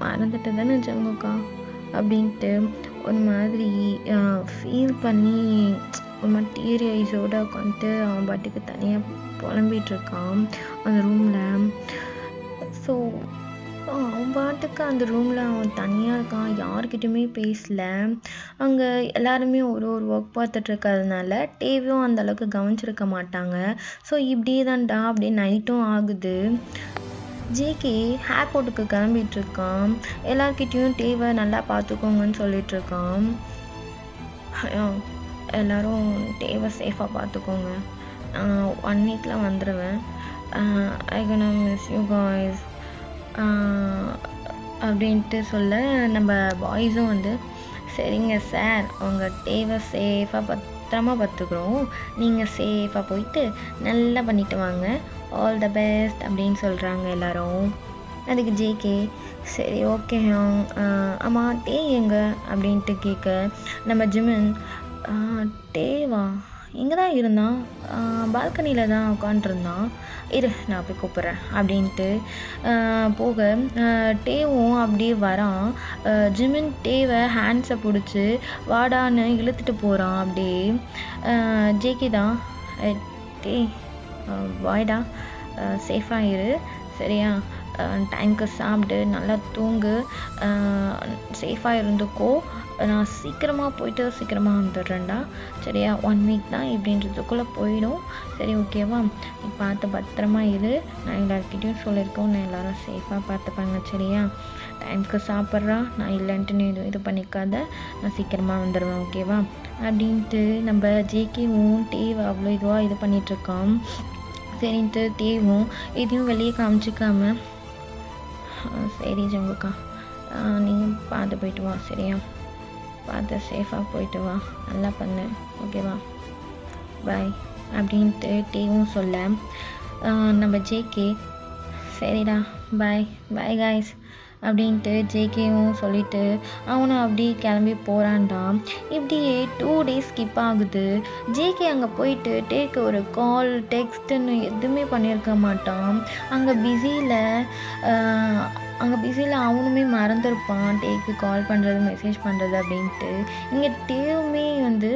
மறந்துட்ட தானே ஜங்குக்கா அப்படின்ட்டு ஒரு மாதிரி ஃபீல் பண்ணி ஒரு மாதிரி டீரி ஐஸோடு உட்காந்துட்டு அவன் பாட்டுக்கு தனியாக புலம்பிகிட்ருக்கான் அந்த ரூமில். ஸோ அவன் பாட்டுக்கு அந்த ரூமில் அவன் தனியாக இருக்கான், யார்கிட்டையுமே பேசலை. அங்கே எல்லாருமே ஒரு ஒர்க் பார்த்துட்ருக்கிறதுனால டேவும் அந்தளவுக்கு கவனிச்சிருக்க மாட்டாங்க. ஸோ இப்படியே தான்டா அப்படியே நைட்டும் ஆகுது. ஜேகே ஏர்போர்ட்டுக்கு கிளம்பிகிட்ருக்கான். எல்லார்கிட்டேயும் டேவை நல்லா பார்த்துக்கோங்கன்னு சொல்லிகிட்ருக்கான். எல்லோரும் டேவை சேஃபாக பார்த்துக்கோங்க, 1 week-ல் வந்துடுவேன். ஐ gonna miss you guys அப்படின்ட்டு சொல்ல நம்ம பாய்ஸும் வந்து சரிங்க சார், உங்கள் டேவை சேஃபாக பத்திரமா பார்த்துக்குறோம், நீங்கள் சேஃபாக போயிட்டு நல்லா பண்ணிட்டு வாங்க, ஆல் த பெஸ்ட் அப்படின்னு சொல்கிறாங்க எல்லாரும். அதுக்கு ஜேகே சரி ஓகே ஆமாம் டே எங்க அப்படின்ட்டு கேட்க நம்ம ஜிமின் டேவா இங்கே தான் இருந்தான், பால்கனியில் தான் உட்காண்ட்ருந்தான், இரு நான் போய் கூப்பிட்றேன் அப்படின்ட்டு போக டேவும் அப்படியே வரான். ஜிமின் டேவை ஹேண்ட்ஸை பிடிச்சி வாடான்னு இழுத்துட்டு போகிறான். அப்படியே ஜேகே தான் டே வாய்டா சேஃபாக இரு, சரியா? டைமுக்கு சாப்பிட்டு நல்லா தூங்கு, சேஃபாக இருந்துக்கோ. நான் சீக்கிரமாக போயிட்டு சீக்கிரமாக வந்துடுறேன்டா. சரியா? 1 வீக் தான், இப்படின்றதுக்குள்ளே போயிடும். சரி, ஓகேவா? நீ பார்த்து பத்திரமா இரு. நான் எல்லாருக்கிட்டையும் சொல்லியிருக்கோம், நான் எல்லோரும் சேஃபாக பார்த்துப்பாங்க. சரியா? டைமுக்கு சாப்பிட்றா, நான் இல்லைன்ட்டு நீ இது பண்ணிக்காத, நான் சீக்கிரமாக வந்துடுவேன். ஓகேவா? அப்படின்ட்டு நம்ம ஜேகேவும் டேவை அவ்வளோ இதுவாக இது பண்ணிகிட்ருக்கான். சரின்ட்டு டேவும் எதையும் வெளியே காமிச்சிக்காம, சரி ஜங்குக்கா, நீயும் பார்த்து போயிட்டு வா. சரியா? பார்த்து சேஃபாக போயிட்டு வா, நல்லா பண்ணு. ஓகேவா? பாய் அப்படின்ட்டு டேவும் சொல்ல, நம்ம ஜேகே சரிடா பாய் பாய் காய்ஸ் அப்படின்ட்டு ஜேகேவும் சொல்லிட்டு அவனும் அப்படி கிளம்பி போகிறான்டா. இப்படியே 2 days ஸ்கிப் ஆகுது. ஜேகே அங்கே போயிட்டு டேக்கு ஒரு கால் டெக்ஸ்ட்டுன்னு எதுவுமே பண்ணியிருக்க மாட்டான். அங்கே பிஸியில் அவனுமே மறந்துருப்பான் டேக்கு கால் பண்ணுறது, மெசேஜ் பண்ணுறது அப்படின்ட்டு. இங்கே டேவுமே வந்து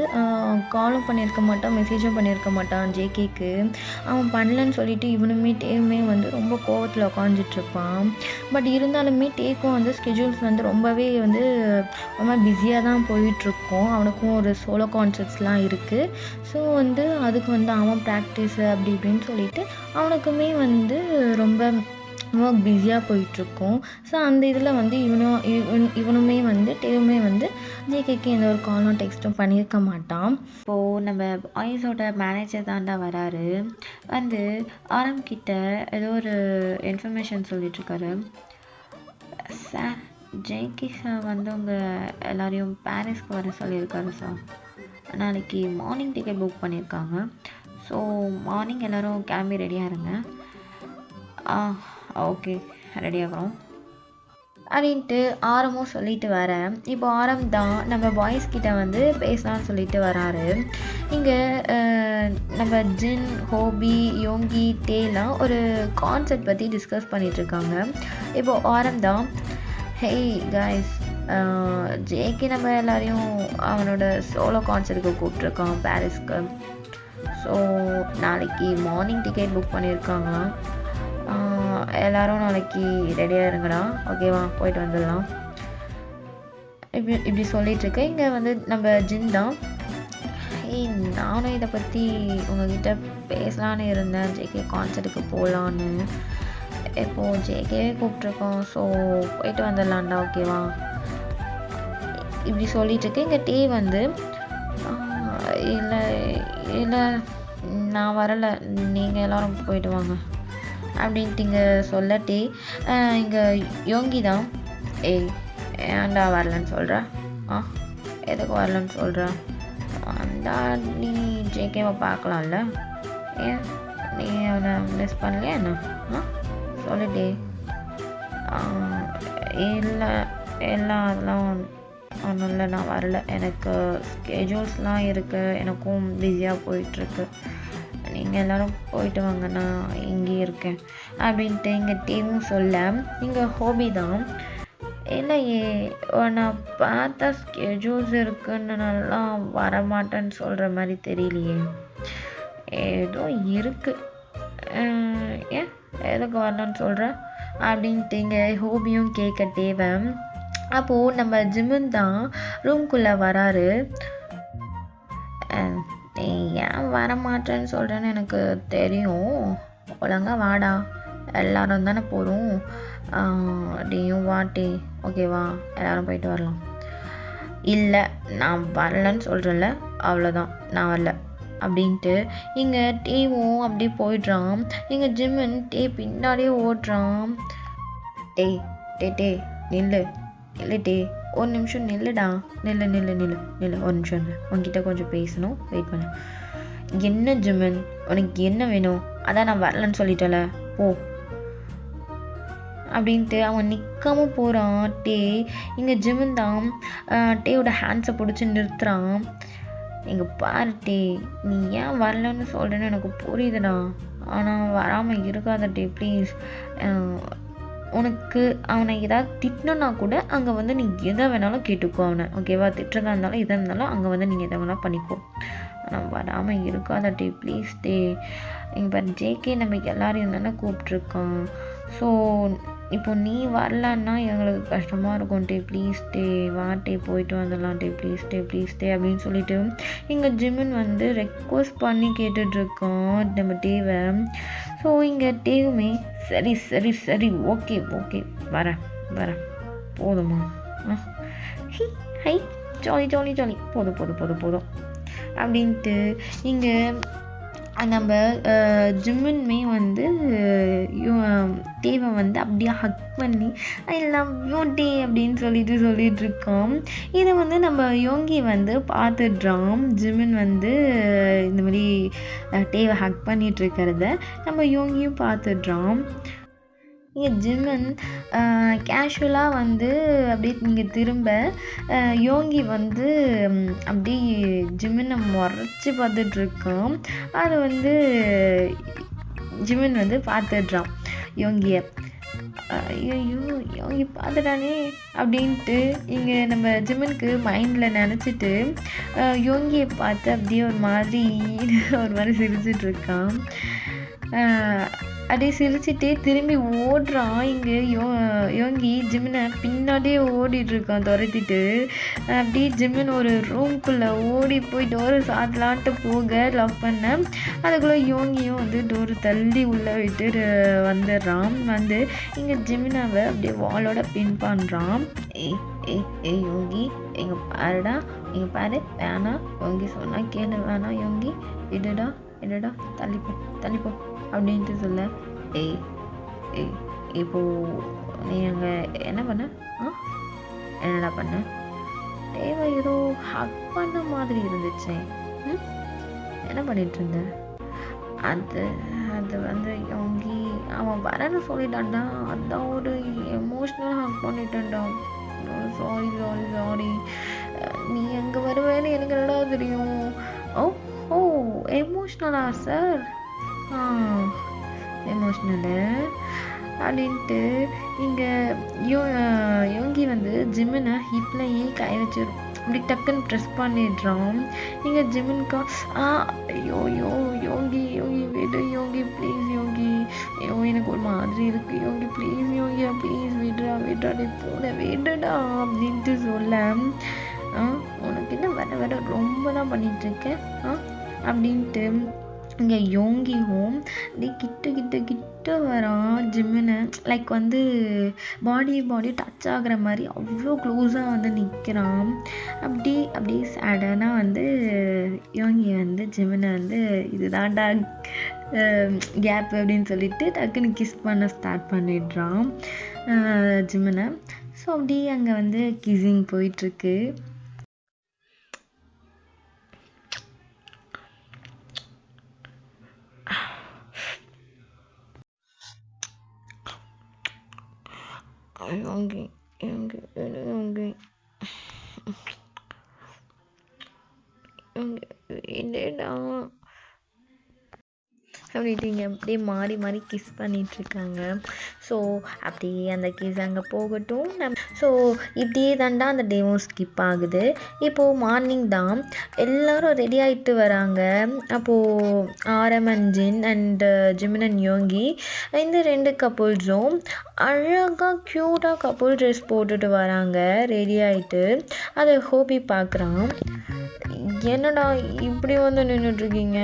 காலும் பண்ணியிருக்க மாட்டான், மெசேஜும் பண்ணியிருக்க மாட்டான் ஜேகேக்கு. அவன் பண்ணலன்னு சொல்லிட்டு இவனுமே டேவுமே வந்து ரொம்ப கோவத்தில் உட்காந்துட்ருப்பான். பட் இருந்தாலுமே டேக்கும் வந்து ஸ்கெட்யூல்ஸ் வந்து ரொம்பவே வந்து ரொம்ப பிஸியாக தான் போயிட்டுருக்கோம். அவனுக்கும் ஒரு சோலோ கான்சர்ட்ஸ்லாம் இருக்குது. ஸோ வந்து அதுக்கு வந்து அவன் ப்ராக்டிஸு அப்படி இப்படின்னு சொல்லிட்டு அவனுக்குமே வந்து ரொம்ப ஒர்க் பிஸியாக போயிட்டுருக்கோம். ஸோ அந்த இதில் வந்து இவனுமே வந்து டேவுமே வந்து ஜேகேக்கு எந்த ஒரு காலும் டெக்ஸ்ட்டும் பண்ணியிருக்க மாட்டான். இப்போது நம்ம பாய்ஸோட மேனேஜர் தாண்டா வராரு. வந்து ஆரம்பிக்கிட்ட ஏதோ ஒரு இன்ஃபர்மேஷன் சொல்லிட்டுருக்காரு. சார், ஜேகே சார் வந்து உங்கள் எல்லாரையும் பாரிஸ்க்கு வர சொல்லியிருக்காரு சார். நாளைக்கு மார்னிங் டிக்கெட் புக் பண்ணியிருக்காங்க. ஸோ மார்னிங் எல்லோரும் கிளம்பி ரெடியாக இருங்க. ஓகே, ரெடியாகிறோம் அப்படின்ட்டு ஆரமும் சொல்லிட்டு வரேன். இப்போ ஆரம் தான் நம்ம பாய்ஸ் கிட்ட வந்து பேசலாம்னு சொல்லிட்டு வராரு. இங்கே நம்ம ஜின், ஹோபி, யோங்கி, டேலாம் ஒரு கான்செப்ட் பற்றி டிஸ்கஸ் பண்ணிகிட்ருக்காங்க. இப்போது ஆரம் தான், ஹேய் காய்ஸ், ஜேகே நம்ம எல்லாரையும் அவனோட சோலோ கான்செர்ட்டுக்கு கூப்பிட்ருக்கான் பாரிஸ்க்கு. ஸோ நாளைக்கு மார்னிங் டிக்கெட் புக் பண்ணியிருக்காங்களாம். எல்லோரும் நாளைக்கு ரெடியாக இருங்கடா. ஓகேவா? போயிட்டு வந்துடலாம். இப்படி சொல்லிகிட்ருக்கு. இங்கே வந்து நம்ம ஜின் தான், ஏய் நானும் இதை பற்றி உங்ககிட்ட பேசலான்னு இருந்தேன், ஜேகே கான்சர்ட்டுக்கு போகலான்னு. இப்போது ஜேகேவே கூப்பிட்ருக்கோம், ஸோ போயிட்டு வந்துடலான்டா. ஓகேவா? இப்படி சொல்லிகிட்ருக்கு. இங்கே டே வந்து, இல்லை இல்லை நான் வரலை, நீங்கள் எல்லோரும் போயிட்டு வாங்க அப்படின்ட்டு இங்கே சொல்லட்டே இங்கே யோங்கி தான், ஏய் ஏன்டா வரலன்னு சொல்கிற? எதுக்கு வரலன்னு சொல்கிற? அந்த நீ ஜேகேவை பார்க்கலாம்ல, ஏன் நீ அவனை மிஸ் பண்ணலையா என்ன? சொல்லிட்டே. இல்லை அதெல்லாம் ஒன்றும் இல்லை, நான் வரல, எனக்கு ஸ்கெட்யூல்ஸ்லாம் இருக்குது, எனக்கும் பிஸியாக போயிட்டுருக்கு, நீங்கள் எல்லோரும் போயிட்டு வாங்க, நான் இங்கே இருக்கேன் அப்படின்ட்டு இங்கே டீமும் சொல்ல, இங்கே ஹோபி தான், இல்லையே நான் பார்த்தா ஸ்கெட்யூல்ஸ் இருக்குன்னு நல்லா வரமாட்டேன்னு சொல்கிற மாதிரி தெரியலையே, ஏதோ இருக்குது, ஏன் எதுக்கு வரணும்னு சொல்கிற அப்படின்ட்டு இங்கே ஹோபியும் கேட்க தேவை. அப்போது நம்ம ஜிம்மன் தான் ரூம்குள்ளே வராரு. நீ ஏன் வரமாட்டேன்னு சொல்கிறேன்னு எனக்கு தெரியும், ஒழுங்காக வாடா, எல்லோரும் தானே போகிறோம், நீயும் வாட்டி, ஓகேவா? எல்லோரும் போயிட்டு வரலாம். இல்லை நான் வரலன்னு சொல்கிறேன்ல, அவ்வளோதான், நான் வரல அப்படின்ட்டு இங்கே டேவும் அப்படி போயிடுறான். இங்கே ஜிம்மன் டே பின்னாடியே ஓடுறான். டேய் டே டே நில்லு, இல்லை டே ஒரு நிமிஷம் நில்லுடா, நில்லு நில்லு நில்லு நில்லு ஒரு நிமிஷம் இல்லை, உன்கிட்ட கொஞ்சம் பேசணும், வெயிட் பண்ணு. என்ன ஜிம்மன், உனக்கு என்ன வேணும்? அதான் நான் வரலன்னு சொல்லிட்டல, போ அப்படின்ட்டு அவன் நிற்காம போகிறான். டே இங்கே ஜிம்மன் தான் டேயோட ஹேண்ட்ஸை பிடிச்சி நிறுத்துறான். இங்கே பாரு டே, நீ ஏன் வரலன்னு சொல்கிறேன்னு எனக்கு புரியுதுடா, ஆனால் வராமல் இருக்காத டே ப்ளீஸ். உனக்கு அவனை ஏதாவது திட்டினா கூட அங்கே வந்து நீ எதை வேணாலும் கேட்டுக்கோ அவனை, ஓகேவா? திட்டுறதா இருந்தாலும் எதாக இருந்தாலும் அங்கே வந்து நீங்கள் எதை வேணாலும் பண்ணிக்கோ, ஆனால் வராமல் இருக்காத டே ப்ளீஸ் டே. இங்கே பாரு ஜேகே நம்ம எல்லாரையும் தானே கூப்பிட்ருக்கான், ஸோ இப்போ நீ வரலன்னா எங்களுக்கு கஷ்டமாக இருக்கும் டே, ப்ளீஸ் டே, வா டே, போயிட்டு வந்துடலாம் டே, ப்ளீஸ் டே, ப்ளீஸ் டே அப்படின்னு சொல்லிட்டு இங்கே ஜிமின் வந்து ரெக்வஸ்ட் பண்ணி கேட்டுட்ருக்கோம் நம்ம டேவை. ஸோ இங்கே டேவுமே சரி சரி சரி ஓகே ஓகே வரேன் வரேன் போதுமா, he hi jolly jolly jolly போதும் போதும் போதும் போதும் அப்படின்ட்டு இங்கே நம்ம ஜிம்மின்மே வந்து தேவை வந்து அப்படியே ஹக் பண்ணி ஐ லவ் யூ டே அப்படின்னு சொல்லிட்டு இருக்கோம். இதை வந்து நம்ம யோங்கி வந்து பார்த்துடுறான். ஜிம்மின் வந்து இந்த மாதிரி தேவை ஹக் பண்ணிட்டு இருக்கிறத நம்ம யோங்கியும் பார்த்துடுறான். இங்கே ஜிம்மன் கேஷுவலாக வந்து அப்படியே இங்கே திரும்ப யோங்கி வந்து அப்படியே ஜிம்மனை முறைச்சி பார்த்துட்ருக்கோம். அது வந்து ஜிம்மன் வந்து பார்த்துடுறான் யோங்கியை. ஐயோ யோங்கி பார்த்துட்டானே அப்படின்ட்டு இங்கே நம்ம ஜிம்மனுக்கு மைண்டில் நினச்சிட்டு யோங்கியை பார்த்து அப்படியே ஒரு மாதிரி சிரிச்சிட்ருக்கான். அப்படியே சிரிச்சுட்டே திரும்பி ஓடுறான். இங்கே யோங்கி ஜிம்மினை பின்னாடியே ஓடிட்டுருக்கான் துரத்திட்டு. அப்படியே ஜிம்மின் ஒரு ரூம்குள்ளே ஓடி போய் டோரை சாத்தலான்ட்டு போக லவ் பண்ண அதுக்குள்ளே யோங்கியும் வந்து டோரை தள்ளி உள்ளே விட்டு வந்துடுறான். வந்து இங்கே ஜிம்மினாவை அப்படியே வாலோட பின் பண்ணுறான். ஏய் யோங்கி எங்கே பாருடா, இங்கே பாரு, வேணாம் யோங்கி சொன்னால் கேளு, வேணாம் யோங்கி விடுடா விடுடா, தள்ளிப்போ அப்படின்ட்டு சொல்ல. ஏய் இப்போ நீ அங்கே என்ன பண்ண? என்னடா பண்ண? தேவை ஏதோ ஹக் பண்ண மாதிரி இருந்துச்சு. என்ன பண்ணிட்டு இருந்த? அது வந்து யோங்கி அவன் வரன்னு சொல்லிட்டான்டா, அதான் ஒரு எமோஷ்னல் ஹக் பண்ணிட்டான்டா. சாரி நீ எங்கே வருவேன்னு எனக்கு என்னடா தெரியும். ஓ எமோஷ்னலா சார்? எமோஷ்னலு அப்படின்ட்டு இங்கே யோங்கி வந்து ஜிம்மினை ஹிப்லையே கை வச்சு அப்படி டக்குன்னு ப்ரெஸ் பண்ணிடுறான். இங்கே ஜிம்மின்கா ஐயோ யோங்கி விடு யோங்கி ப்ளீஸ் யோங்கி, ஐயோ எனக்கு ஒரு மாதிரி இருக்குது யோங்கி ப்ளீஸ் யோங்கியா ப்ளீஸ் விடுறா டே போன விடுடா அப்படின்ட்டு சொல்ல. உனக்கு என்ன வர ரொம்ப தான் பண்ணிகிட்ருக்கேன் அப்படின்ட்டு இங்கே யோங்கியும் அப்படியே கிட்ட வரான் ஜிம்மினை. லைக் வந்து பாடி டச் ஆகிற மாதிரி அவ்வளோ க்ளோஸாக வந்து நிற்கிறான். அப்படியே சடனாக வந்து யோங்கி வந்து ஜிம்மினை வந்து இதுதான்டா கேப் அப்படின்னு சொல்லிட்டு டக்குன்னு கிஸ் பண்ண ஸ்டார்ட் பண்ணிடுறான் ஜிம்மினை. ஸோ அப்படியே அங்கே வந்து கிஸிங் போயிட்டுருக்கு. யோங்கி இல்லைடா அப்படின்ட்டு இங்கே அப்படியே மாறி கிஸ் பண்ணிகிட்ருக்காங்க. ஸோ அப்படியே அந்த கிஸ் அங்கே போகட்டும். ஸோ இப்படியே தாண்டா அந்த டேவும் ஸ்கிப் ஆகுது. இப்போது மார்னிங் தான் எல்லோரும் ரெடி ஆகிட்டு வராங்க. அப்போது RM and Jin and Jimin and யோங்கி இந்த 2 கப்புள்ஸும் அழகாக க்யூட்டாக கப்புள் ட்ரெஸ் போட்டுட்டு வராங்க ரெடி ஆகிட்டு. அதை ஹோபி பார்க்குறான். என்னடா இப்படி வந்து நின்றுட்டுருக்கீங்க?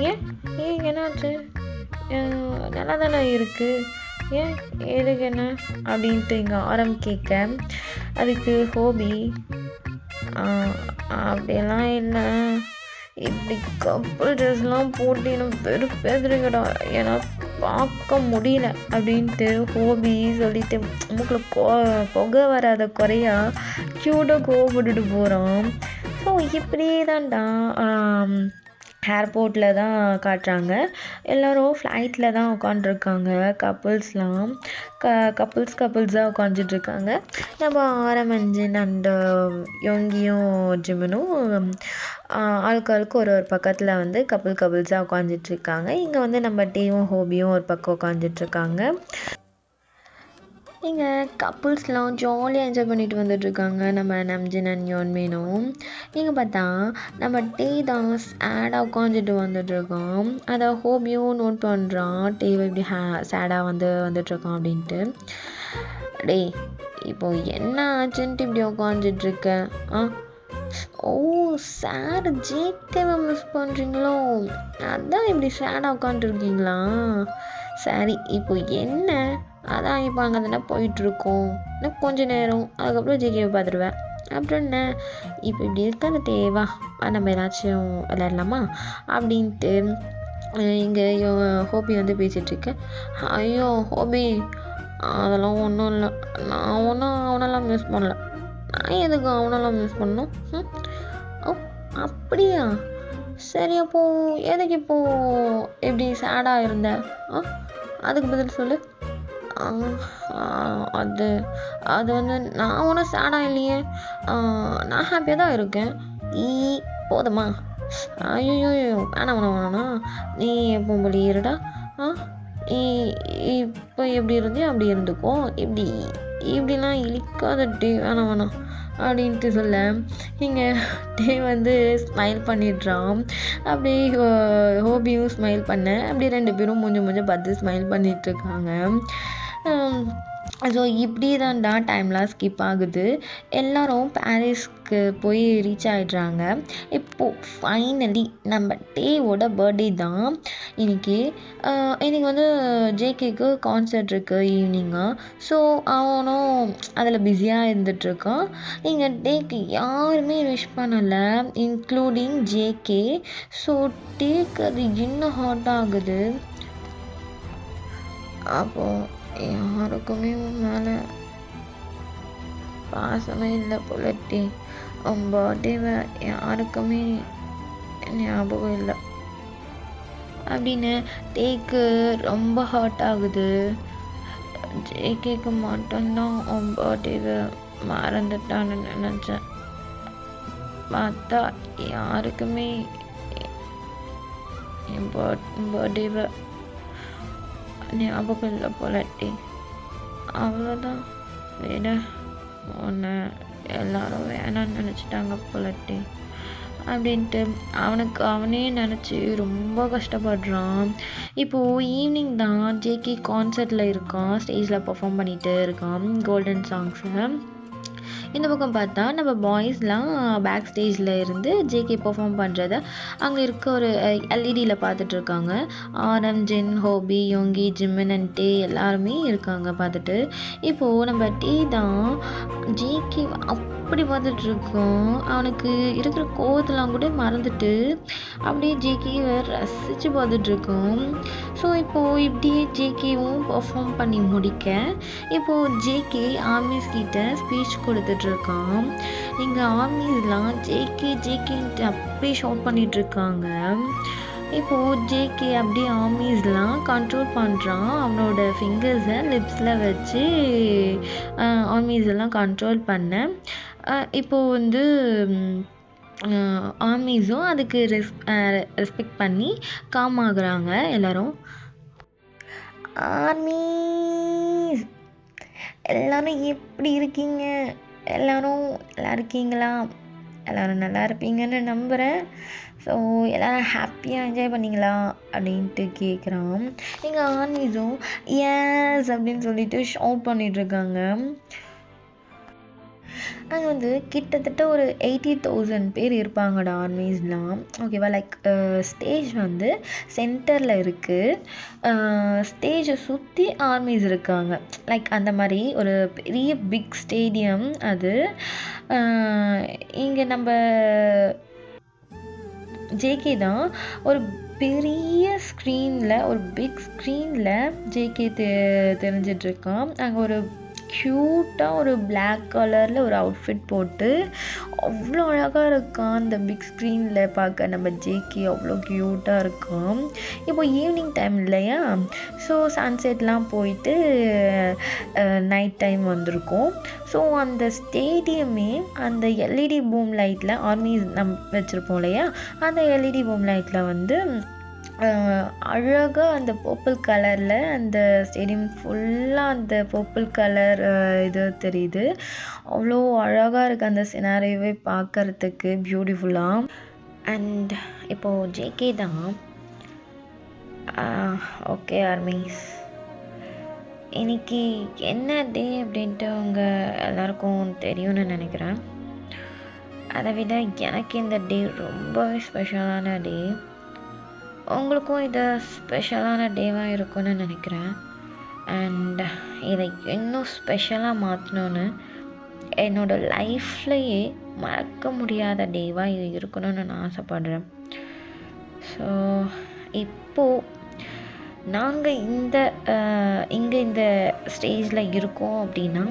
ஏன் என்னாச்சு? நல்லா தானே இருக்குது, ஏன் எதுக்கு என்ன அப்படின்ட்டு இங்கே RM கேட்க அதுக்கு ஹோபி அப்படியெல்லாம் இல்லை, இப்படி கப்புள் ட்ரெஸ்லாம் போட்டு எனக்கு பெருப்பேதுங்கடா, ஏன்னா பார்க்க முடியல அப்படின்ட்டு ஹோபி சொல்லிட்டு மூக்கில் புகை வராத குறையா க்யூட்டாக கோவப்பட்டுட்டு போகிறான். ஸோ இப்படியே தான்டா ஏர்போர்ட்டில் தான் காட்டுறாங்க. எல்லோரும் ஃப்ளைட்டில் தான் உட்காண்ட்ருக்காங்க. கப்புள்ஸ்லாம் கப்புள்ஸாக உட்காந்துட்ருக்காங்க. நம்ம RM and Jin அண்டு யோங்கியும் ஜிமினும் ஆளுக்கு ஒரு பக்கத்தில் வந்து கப்புள்ஸாக உட்காந்துட்ருக்காங்க. இங்கே வந்து நம்ம டேவும் ஹோபியும் ஒரு பக்கம் உட்காந்துட்ருக்காங்க. இங்கே கப்புள்ஸ்லாம் ஜாலியாக என்ஜாய் பண்ணிட்டு வந்துட்டுருக்காங்க நம்ம நம்ஜின் அண்ட் யோன்மேனும். இங்கே பார்த்தா நம்ம டே தான் சேடாக உட்காந்துட்டு வந்துட்டுருக்கோம். அதை ஹோபியும் நோட் பண்ணுறான், டேவை இப்படி சேடாக வந்துட்டுருக்கான் அப்படின்ட்டு. டேய் இப்போ என்ன ஆச்சுன்ட்டு இப்படி உட்காந்துட்ருக்க? ஓ சார் ஜேகேவை மிஸ் பண்ணுறீங்களோ, அதான் இப்படி சேடாக உட்காந்துருக்கீங்களா? சரி இப்போ என்ன, அதான் இப்போ அங்கே தானே போயிட்டுருக்கோம், இன்னும் கொஞ்சம் நேரம் அதுக்கப்புறம் ஜேகேவை பார்த்துருவேன். அப்புறம் என்ன இப்போ இப்படி இருக்காது தேவா, நம்ம ஏதாச்சும் விளையாடலாமா அப்படின்ட்டு இங்கே ஹோபி வந்து பேசிகிட்ருக்கேன். ஐயோ ஹோபி, அதெல்லாம் ஒன்றும் இல்லை, நான் ஒன்றும் அவனெல்லாம் மிஸ் பண்ணல. நான் எதுக்கு அவனெல்லாம் மிஸ் பண்ணணும்? ஓ அப்படியா, சரி அப்போ எதுக்கு இப்போ எப்படி சேடாக இருந்த? அதுக்கு பதில் சொல்லு. அது அது வந்து நான் ஒன்றும் சேடாக இல்லையே, நான் ஹாப்பியாக தான் இருக்கேன். போதுமா? ஐயோ வேணாம், நீ எப்போ போலி இருடா. இப்போ எப்படி இருந்தியோ அப்படி இருந்துக்கோ, இப்படிலாம் இழிக்காத டே, வேணாம் அப்படின்ட்டு சொல்ல இங்கே டே வந்து ஸ்மைல் பண்ணிடுறான். அப்படியே ஹோபியும் ஸ்மைல் பண்ண, அப்படியே 2 பேரும் கொஞ்சம் பார்த்து ஸ்மைல் பண்ணிகிட்ருக்காங்க. ஸோ இப்படி தான்டா டைம்லாம் ஸ்கிப் ஆகுது. எல்லோரும் பாரிஸ்க்கு போய் ரீச் ஆகிடுறாங்க. இப்போது ஃபைனலி நம்ம டேவோட பர்த்டே தான் இன்றைக்கி. வந்து ஜேகேக்கு கான்சர்ட் இருக்குது ஈவினிங்காக. ஸோ அவனும் அதில் பிஸியாக இருந்துகிட்ருக்கான். இங்கே டேக்கு யாருமே விஷ் பண்ணலை, இன்க்ளூடிங் ஜேகே. ஸோ டேக்கு அது இன்னும் ஹாட் ஆகுது. அப்போது யாருக்குமே மேலே பாசமே இல்லை போலட்டி, அவன் பர்த்டேவை யாருக்குமே ஞாபகம் இல்லை அப்படின்னு டேக்கு ரொம்ப ஹர்ட் ஆகுது. ஜேகேக்கு மட்டும்தான் அவன் பர்த்டேவை மறந்துட்டான்னு நினச்சேன். பார்த்தா யாருக்குமே என் பர்த்டேவை ஞாபகம் இல்லை போலட்டி. அவ்வளோதான், வேற ஒன்று எல்லாரும் வேணான்னு நினச்சிட்டாங்க போலட்டி அப்படின்ட்டு அவனே நினச்சி ரொம்ப கஷ்டப்படுறான். இப்போது ஈவினிங் தான் ஜேகே கான்சர்ட்டில் இருக்கான், ஸ்டேஜில் பர்ஃபார்ம் பண்ணிகிட்டு இருக்கான் கோல்டன் சாங்ஸை. இந்த பக்கம் பார்த்தா நம்ம பாய்ஸ்லாம் பேக் ஸ்டேஜில் இருந்து ஜேகே பர்ஃபார்ம் பண்ணுறத அங்கே இருக்க ஒரு எல்இடியில் பார்த்துட்ருக்காங்க. ஆரம், ஜென், ஹோபி, யோங்கி, ஜிம்மன் அண்ட் டே எல்லாருமே இருக்காங்க பார்த்துட்டு. இப்போது நம்ம டே தான் ஜேகே அப்படி பார்த்துட்ருக்கோம். அவனுக்கு இருக்கிற கோவத்தெலாம் கூட மறந்துட்டு அப்படியே ஜேகேவை ரசித்து பார்த்துட்ருக்கோம். ஸோ இப்போது இப்படியே ஜேகேவும் பர்ஃபார்ம் பண்ணி முடிக்க இப்போது ஜேகே ஆர்மிஸ் கிட்ட ஸ்பீச் கொடுத்துட்ருக்கான். இங்கே ஆர்மிஸ்லாம் ஜேகேன்ட்டு அப்படியே ஷவுட் பண்ணிகிட்ருக்காங்க. இப்போது ஜேகே அப்படியே ஆர்மிஸ்லாம் கண்ட்ரோல் பண்ணுறான். அவனோட ஃபிங்கர்ஸை லிப்ஸில் வச்சு ஆர்மிஸ் எல்லாம் கண்ட்ரோல் பண்ண இப்போது வந்து ஆர்மிஸும் அதுக்கு ரெஸ்பெக்ட் பண்ணி காம் ஆகுறாங்க எல்லாரும். ஆர்மிஸ் எல்லாரும் எப்படி இருக்கீங்க? எல்லாரும் நல்லா இருக்கீங்களா? எல்லோரும் நல்லா இருப்பீங்கன்னு நம்புகிறேன். ஸோ எல்லோரும் ஹாப்பியாக என்ஜாய் பண்ணிங்களா அப்படின்ட்டு கேட்குறான். எங்கள் ஆர்மிஸும் எஸ் அப்படின்னு சொல்லிட்டு ஷவுட் பண்ணிகிட்ருக்காங்க. அங்கே வந்து கிட்டத்தட்ட ஒரு 80,000 பேர் இருப்பாங்கடா ஆர்மிஸ்லாம், ஓகேவா? லைக் ஸ்டேஜ் வந்து சென்டரில் இருக்குது, ஸ்டேஜை சுற்றி ஆர்மிஸ் இருக்காங்க. லைக் அந்த மாதிரி ஒரு பெரிய பிக் ஸ்டேடியம் அது. இங்கே நம்ம ஜேகே தான் ஒரு பெரிய ஸ்க்ரீனில், ஒரு பிக் ஸ்க்ரீனில் ஜேகே தெரிஞ்சிட்ருக்கான். அங்கே ஒரு க்யூட்டாக ஒரு பிளாக் கலரில் ஒரு அவுட்ஃபிட் போட்டு அவ்வளோ அழகாக இருக்கான். அந்த பிக் ஸ்க்ரீனில் பார்க்க நம்ம ஜேகே அவ்வளோ க்யூட்டாக இருக்கான். இப்போ ஈவினிங் டைம் இல்லையா, ஸோ சன்செட்லாம் போயிட்டு நைட் டைம் வந்திருக்கும். ஸோ அந்த ஸ்டேடியமே அந்த எல்இடி பூம் லைட்டில், ஆர்மி வச்சுருப்போம் இல்லையா, அந்த எல்இடி பூம் லைட்டில் வந்து அழகாக அந்த பர்பிள் கலரில் அந்த ஸ்டேடியம் ஃபுல்லாக அந்த பர்பிள் கலர் இது தெரியுது. அவ்வளோ அழகாக இருக்குது அந்த சினாரியோவே பார்க்கறதுக்கு பியூட்டிஃபுல்லாக. அண்ட் இப்போது ஜேகே தான். ஓகே ஆர்மிஸ், இன்னைக்கு என்ன டே அப்படின்ட்டு உங்கள் எல்லாருக்கும் தெரியும்னு நினைக்கிறேன். அதை விட எனக்கு இந்த டே ரொம்பவே ஸ்பெஷலான டே. உங்களுக்கும் இது ஸ்பெஷலான டேவாக இருக்கும்னு நினைக்கிறேன். அண்ட் இதை இன்னும் ஸ்பெஷலாக மாற்றணுன்னு என்னோடய லைஃப்லையே மறக்க முடியாத டேவாக இது இருக்கணும்னு நான் ஆசைப்படுறேன். ஸோ இப்போது நாங்கள் இங்கே இந்த ஸ்டேஜில் இருக்கோம் அப்படின்னா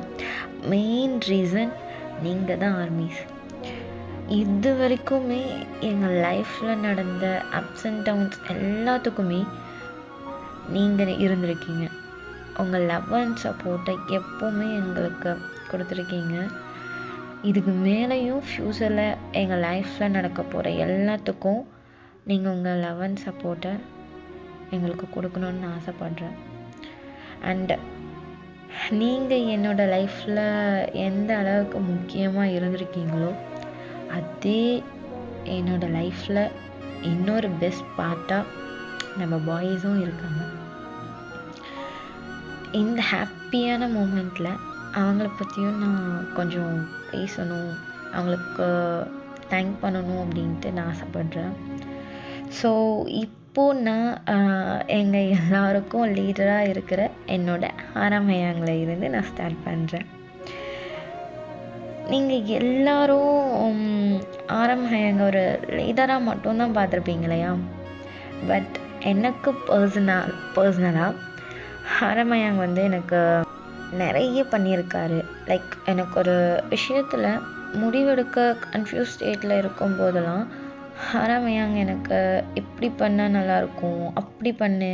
மெயின் ரீசன் நீங்கள் தான் ஆர்மிஸ். இது வரைக்குமே எங்கள் லைஃப்பில் நடந்த அப்ஸ் அண்ட் டவுன்ஸ் எல்லாத்துக்குமே நீங்கள் இருந்திருக்கீங்க. உங்கள் லவ் அண்ட் சப்போர்ட்டை எப்போவுமே எங்களுக்கு கொடுத்துருக்கீங்க. இதுக்கு மேலேயும் ஃப்யூச்சரில் எங்கள் லைஃப்பில் நடக்க போகிற எல்லாத்துக்கும் நீங்கள் உங்கள் லவ் அண்ட் சப்போர்ட்டை எங்களுக்கு கொடுக்கணுன்னு நான் ஆசைப்படுறேன். அண்ட் நீங்கள் என்னோடய லைஃப்பில் எந்த அளவுக்கு முக்கியமாக இருந்திருக்கீங்களோ அதே என்னோடய லைஃப்பில் இன்னொரு பெஸ்ட் பார்ட்டாக நம்ம பாய்ஸும் இருக்காங்க. இந்த ஹாப்பியான மூமெண்ட்டில் அவங்கள பற்றியும் நான் கொஞ்சம் பேசணும், அவங்களுக்கு தேங்க் பண்ணணும் அப்படின்ட்டு நான் ஆசைப்படுறேன். ஸோ இப்போது நான் எங்கள் எல்லாருக்கும் லீடராக இருக்கிற என்னோடய ஆரம்பயங்களை இருந்து நான் ஸ்டார்ட் பண்ணுறேன். நீங்கள் எல்லோரும் ஆரம்பயங்க ஒரு லீடராக மட்டும்தான் பார்த்துருப்பீங்க இல்லையா? பட் எனக்கு பர்சனலாக ஆரம்பயங்க வந்து எனக்கு நிறைய பண்ணியிருக்காரு. லைக் எனக்கு ஒரு விஷயத்தில் முடிவெடுக்க கன்ஃபியூஸ் ஸ்டேட்டில் இருக்கும் போதெல்லாம் ஆரம்பயங்க எனக்கு இப்படி பண்ணால் நல்லாயிருக்கும், அப்படி பண்ணு,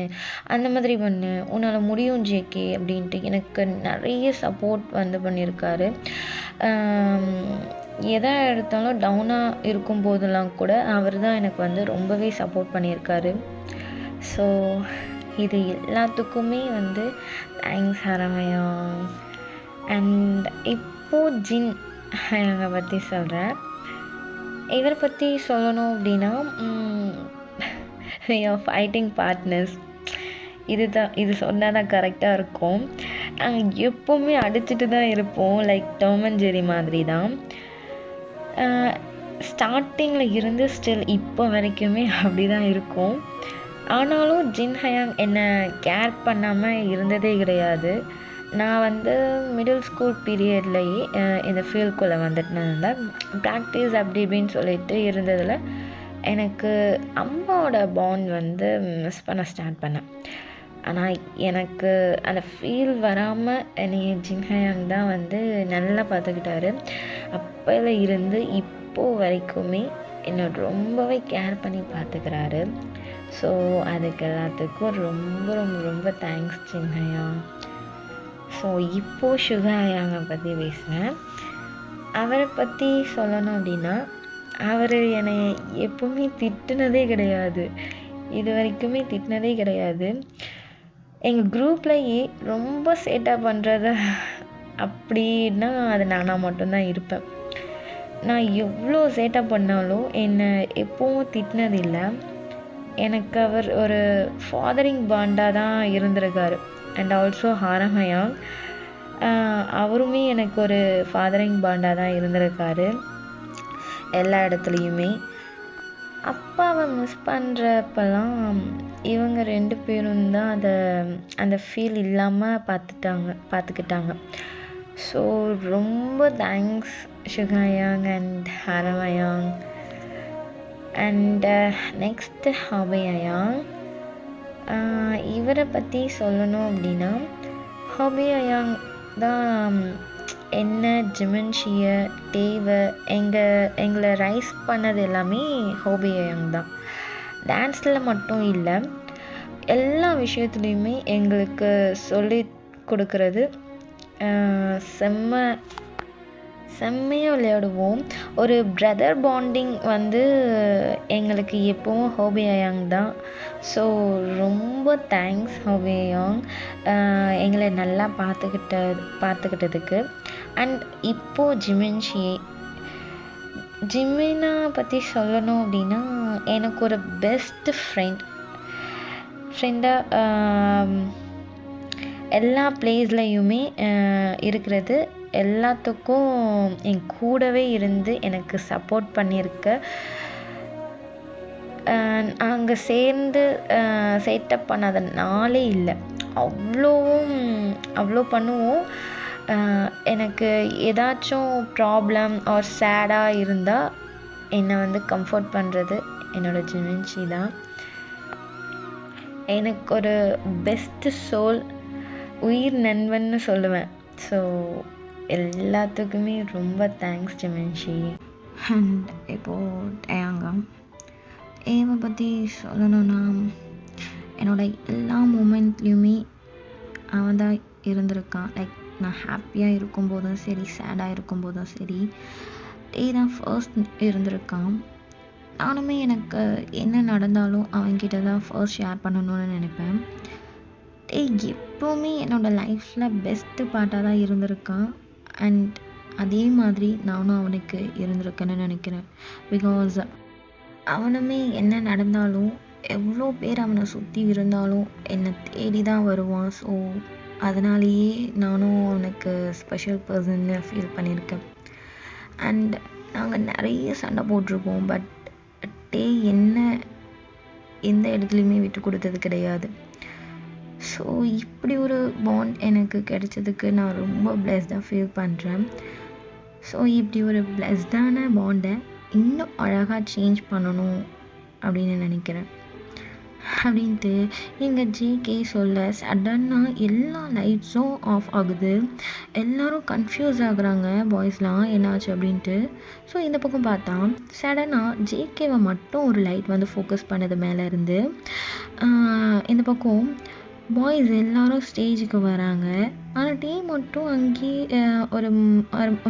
அந்த மாதிரி பண்ணு, உன்னால் முடியும் ஜேகே அப்படின்ட்டு எனக்கு நிறைய சப்போர்ட் வந்து பண்ணியிருக்காரு. எதை எடுத்தாலும் டவுனாக இருக்கும் போதெல்லாம் கூட அவர் தான் எனக்கு வந்து ரொம்பவே சப்போர்ட் பண்ணியிருக்காரு. ஸோ இது எல்லாத்துக்குமே வந்து தேங்க்ஸ் ஆரம்பயம். அண்ட் இப்போது ஜின் ஹயாங்கை பற்றி சொல்கிறேன். இவரை பற்றி சொல்லணும் அப்படின்னா ஃபைட்டிங் பார்ட்னர்ஸ், இது சொன்னால் தான் கரெக்டாக இருக்கும். நாங்கள் எப்போவுமே அடிச்சுட்டு தான் இருப்போம். லைக் டாம் அண்ட் ஜெரி மாதிரி தான். ஸ்டார்டிங்கில் இருந்து ஸ்டில் இப்போ வரைக்குமே அப்படி தான் இருக்கும். ஆனாலும் ஜின் ஹயாங் என்னை கேர் பண்ணாமல் இருந்ததே கிடையாது. நான் வந்து மிடில் ஸ்கூல் பீரியட்லேயே இந்த ஃபீல்டுக்குள்ளே வந்துட்டுனால ப்ராக்டிஸ் அப்படி இப்படின்னு சொல்லிட்டு இருந்ததில் எனக்கு அம்மாவோட பாண்ட் வந்து மிஸ் பண்ண ஸ்டார்ட் பண்ணேன். ஆனால் எனக்கு அந்த ஃபீல் வராமல் என்னை ஜின் ஹயாங் தான் வந்து நல்லா பார்த்துக்கிட்டாரு. அப்போல இருந்து இப்போது வரைக்குமே என்னை ரொம்பவே கேர் பண்ணி பார்த்துக்கிறாரு. ஸோ அதுக்கு எல்லாத்துக்கும் ரொம்ப ரொம்ப ரொம்ப தேங்க்ஸ் ஜின் ஹயாங். ஸோ இப்போது சுகா ஹயாங்கை பற்றி பேசுகிறேன். அவரை பற்றி சொல்லணும் அப்படின்னா அவர் என்னை எப்பவுமே திட்டினதே கிடையாது, இது வரைக்குமே திட்டினதே கிடையாது. எங்கள் குரூப்லேயே ரொம்ப சேட்டா பண்ணுறத அப்படின்னா அது நானாக மட்டும்தான் இருப்பேன். நான் எவ்வளோ சேட்டா பண்ணாலும் என்னை எப்பவும் திட்டினதில்லை. எனக்கு அவர் ஒரு ஃபாதரிங் பாண்டாக தான் இருந்திருக்காரு. அண்ட் ஆல்சோ ஆரம்பயம் அவருமே எனக்கு ஒரு ஃபாதரிங் பாண்டாக தான் இருந்திருக்காரு எல்லா இடத்துலையுமே. அப்பாவை மிஸ் பண்ணுறப்பெல்லாம் இவங்க 2 பேரும் தான் அந்த ஃபீல் இல்லாமல் பார்த்துக்கிட்டாங்க. ஸோ ரொம்ப தேங்க்ஸ் சுகாயாங் அண்ட் ஹரமயாங். அண்ட் நெக்ஸ்ட் ஹாபியாயாங். இவரை பற்றி சொல்லணும் அப்படின்னா ஹாபியாயாங் தான் என்ன ஜிமென்ஷியை டேவை எங்களை ரைஸ் பண்ணது எல்லாமே ஹாபியாயாங் தான். டான்ஸில் மட்டும் இல்லை, எல்லா விஷயத்துலையுமே எங்களுக்கு சொல்லி கொடுக்கறது செம்மையாக விளையாடுவோம். ஒரு பிரதர் பாண்டிங் வந்து எங்களுக்கு எப்போவும் ஹோபியாயாங் தான். ஸோ ரொம்ப தேங்க்ஸ் ஹோபியாயாங் எங்களை நல்லா பார்த்துக்கிட்டதுக்கு. அண்ட் இப்போது ஜிமினா பற்றி சொல்லணும் அப்படின்னா, எனக்கு ஒரு பெஸ்ட் ஃப்ரெண்டாக எல்லா பிளேஸ்லையுமே இருக்கிறது, எல்லாத்துக்கும் என் கூடவே இருந்து எனக்கு சப்போர்ட் பண்ணியிருக்க. அங்கே சேர்ந்து செட்டப் பண்ணாத நாளே இல்லை. அவ்வளோ பண்ணுவோம். எனக்கு ஏதாச்சும் ப்ராப்ளம் ஆர் சேடாக இருந்தால் என்னை வந்து கம்ஃபர்ட் பண்ணுறது என்னோடய ஜிமின்ஷி தான். எனக்கு ஒரு பெஸ்ட்டு சோல், உயிர் நண்பன்னு சொல்லுவேன். ஸோ எல்லாத்துக்குமே ரொம்ப தேங்க்ஸ் ஜிமின்ஷி. அண்ட் இப்போது டயாங்கம் ஏவை பற்றி சொல்லணும்னா, என்னோட எல்லா மூமெண்ட்லேயுமே அவன் தான் இருந்திருக்கான். லைக் நான் ஹாப்பியாக இருக்கும்போதும் சரி, சேடாக இருக்கும்போதும் சரி, தான் ஃபர்ஸ்ட் இருந்திருக்கான். நானுமே எனக்கு என்ன நடந்தாலும் அவன்கிட்ட தான் ஃபர்ஸ்ட் ஷேர் பண்ணணும்னு நினைப்பேன். எப்போவுமே என்னோடய லைஃப்பில் பெஸ்ட்டு பார்ட்டாக தான் இருந்திருக்கான். அண்ட் அதே மாதிரி நானும் அவனுக்கு இருந்திருக்கேன்னு நினைக்கிறேன். பிகாஸ் அவனுமே என்ன நடந்தாலும், எவ்வளோ பேர் அவனை சுற்றி இருந்தாலும் என்னை தேடி தான் வருவான். ஸோ அதனாலேயே நானும் அவனுக்கு ஸ்பெஷல் பர்சன்னு ஃபீல் பண்ணியிருக்கேன். அண்ட் நாங்கள் நிறைய சண்டை போட்டிருக்கோம். பட் என்ன எந்த இடத்துலையுமே விட்டு கொடுத்தது கிடையாது. ஸோ இப்படி ஒரு பாண்ட் எனக்கு கிடைச்சதுக்கு நான் ரொம்ப பிளெஸ்டாக ஃபீல் பண்ணுறேன். ஸோ இப்படி ஒரு பிளெஸ்டான பாண்டை இன்னும் அழகாக சேஞ்ச் பண்ணணும் அப்படின்னு நினைக்கிறேன். அப்படின்ட்டு எங்கள் ஜேகே சொல்ல சடனாக எல்லா லைட்ஸும் ஆஃப் ஆகுது. எல்லோரும் கன்ஃபியூஸ் ஆகுறாங்க, பாய்ஸ்லாம் என்னாச்சு அப்படின்ட்டு. ஸோ இந்த பக்கம் பார்த்தா சடனாக ஜேகேவை மட்டும் ஒரு லைட் வந்து ஃபோக்கஸ் பண்ணது மேலே இருந்து. இந்த பக்கம் பாய்ஸ் எல்லாரும் ஸ்டேஜுக்கு வராங்க. ஆனால் டீ மட்டும் அங்கேயே ஒரு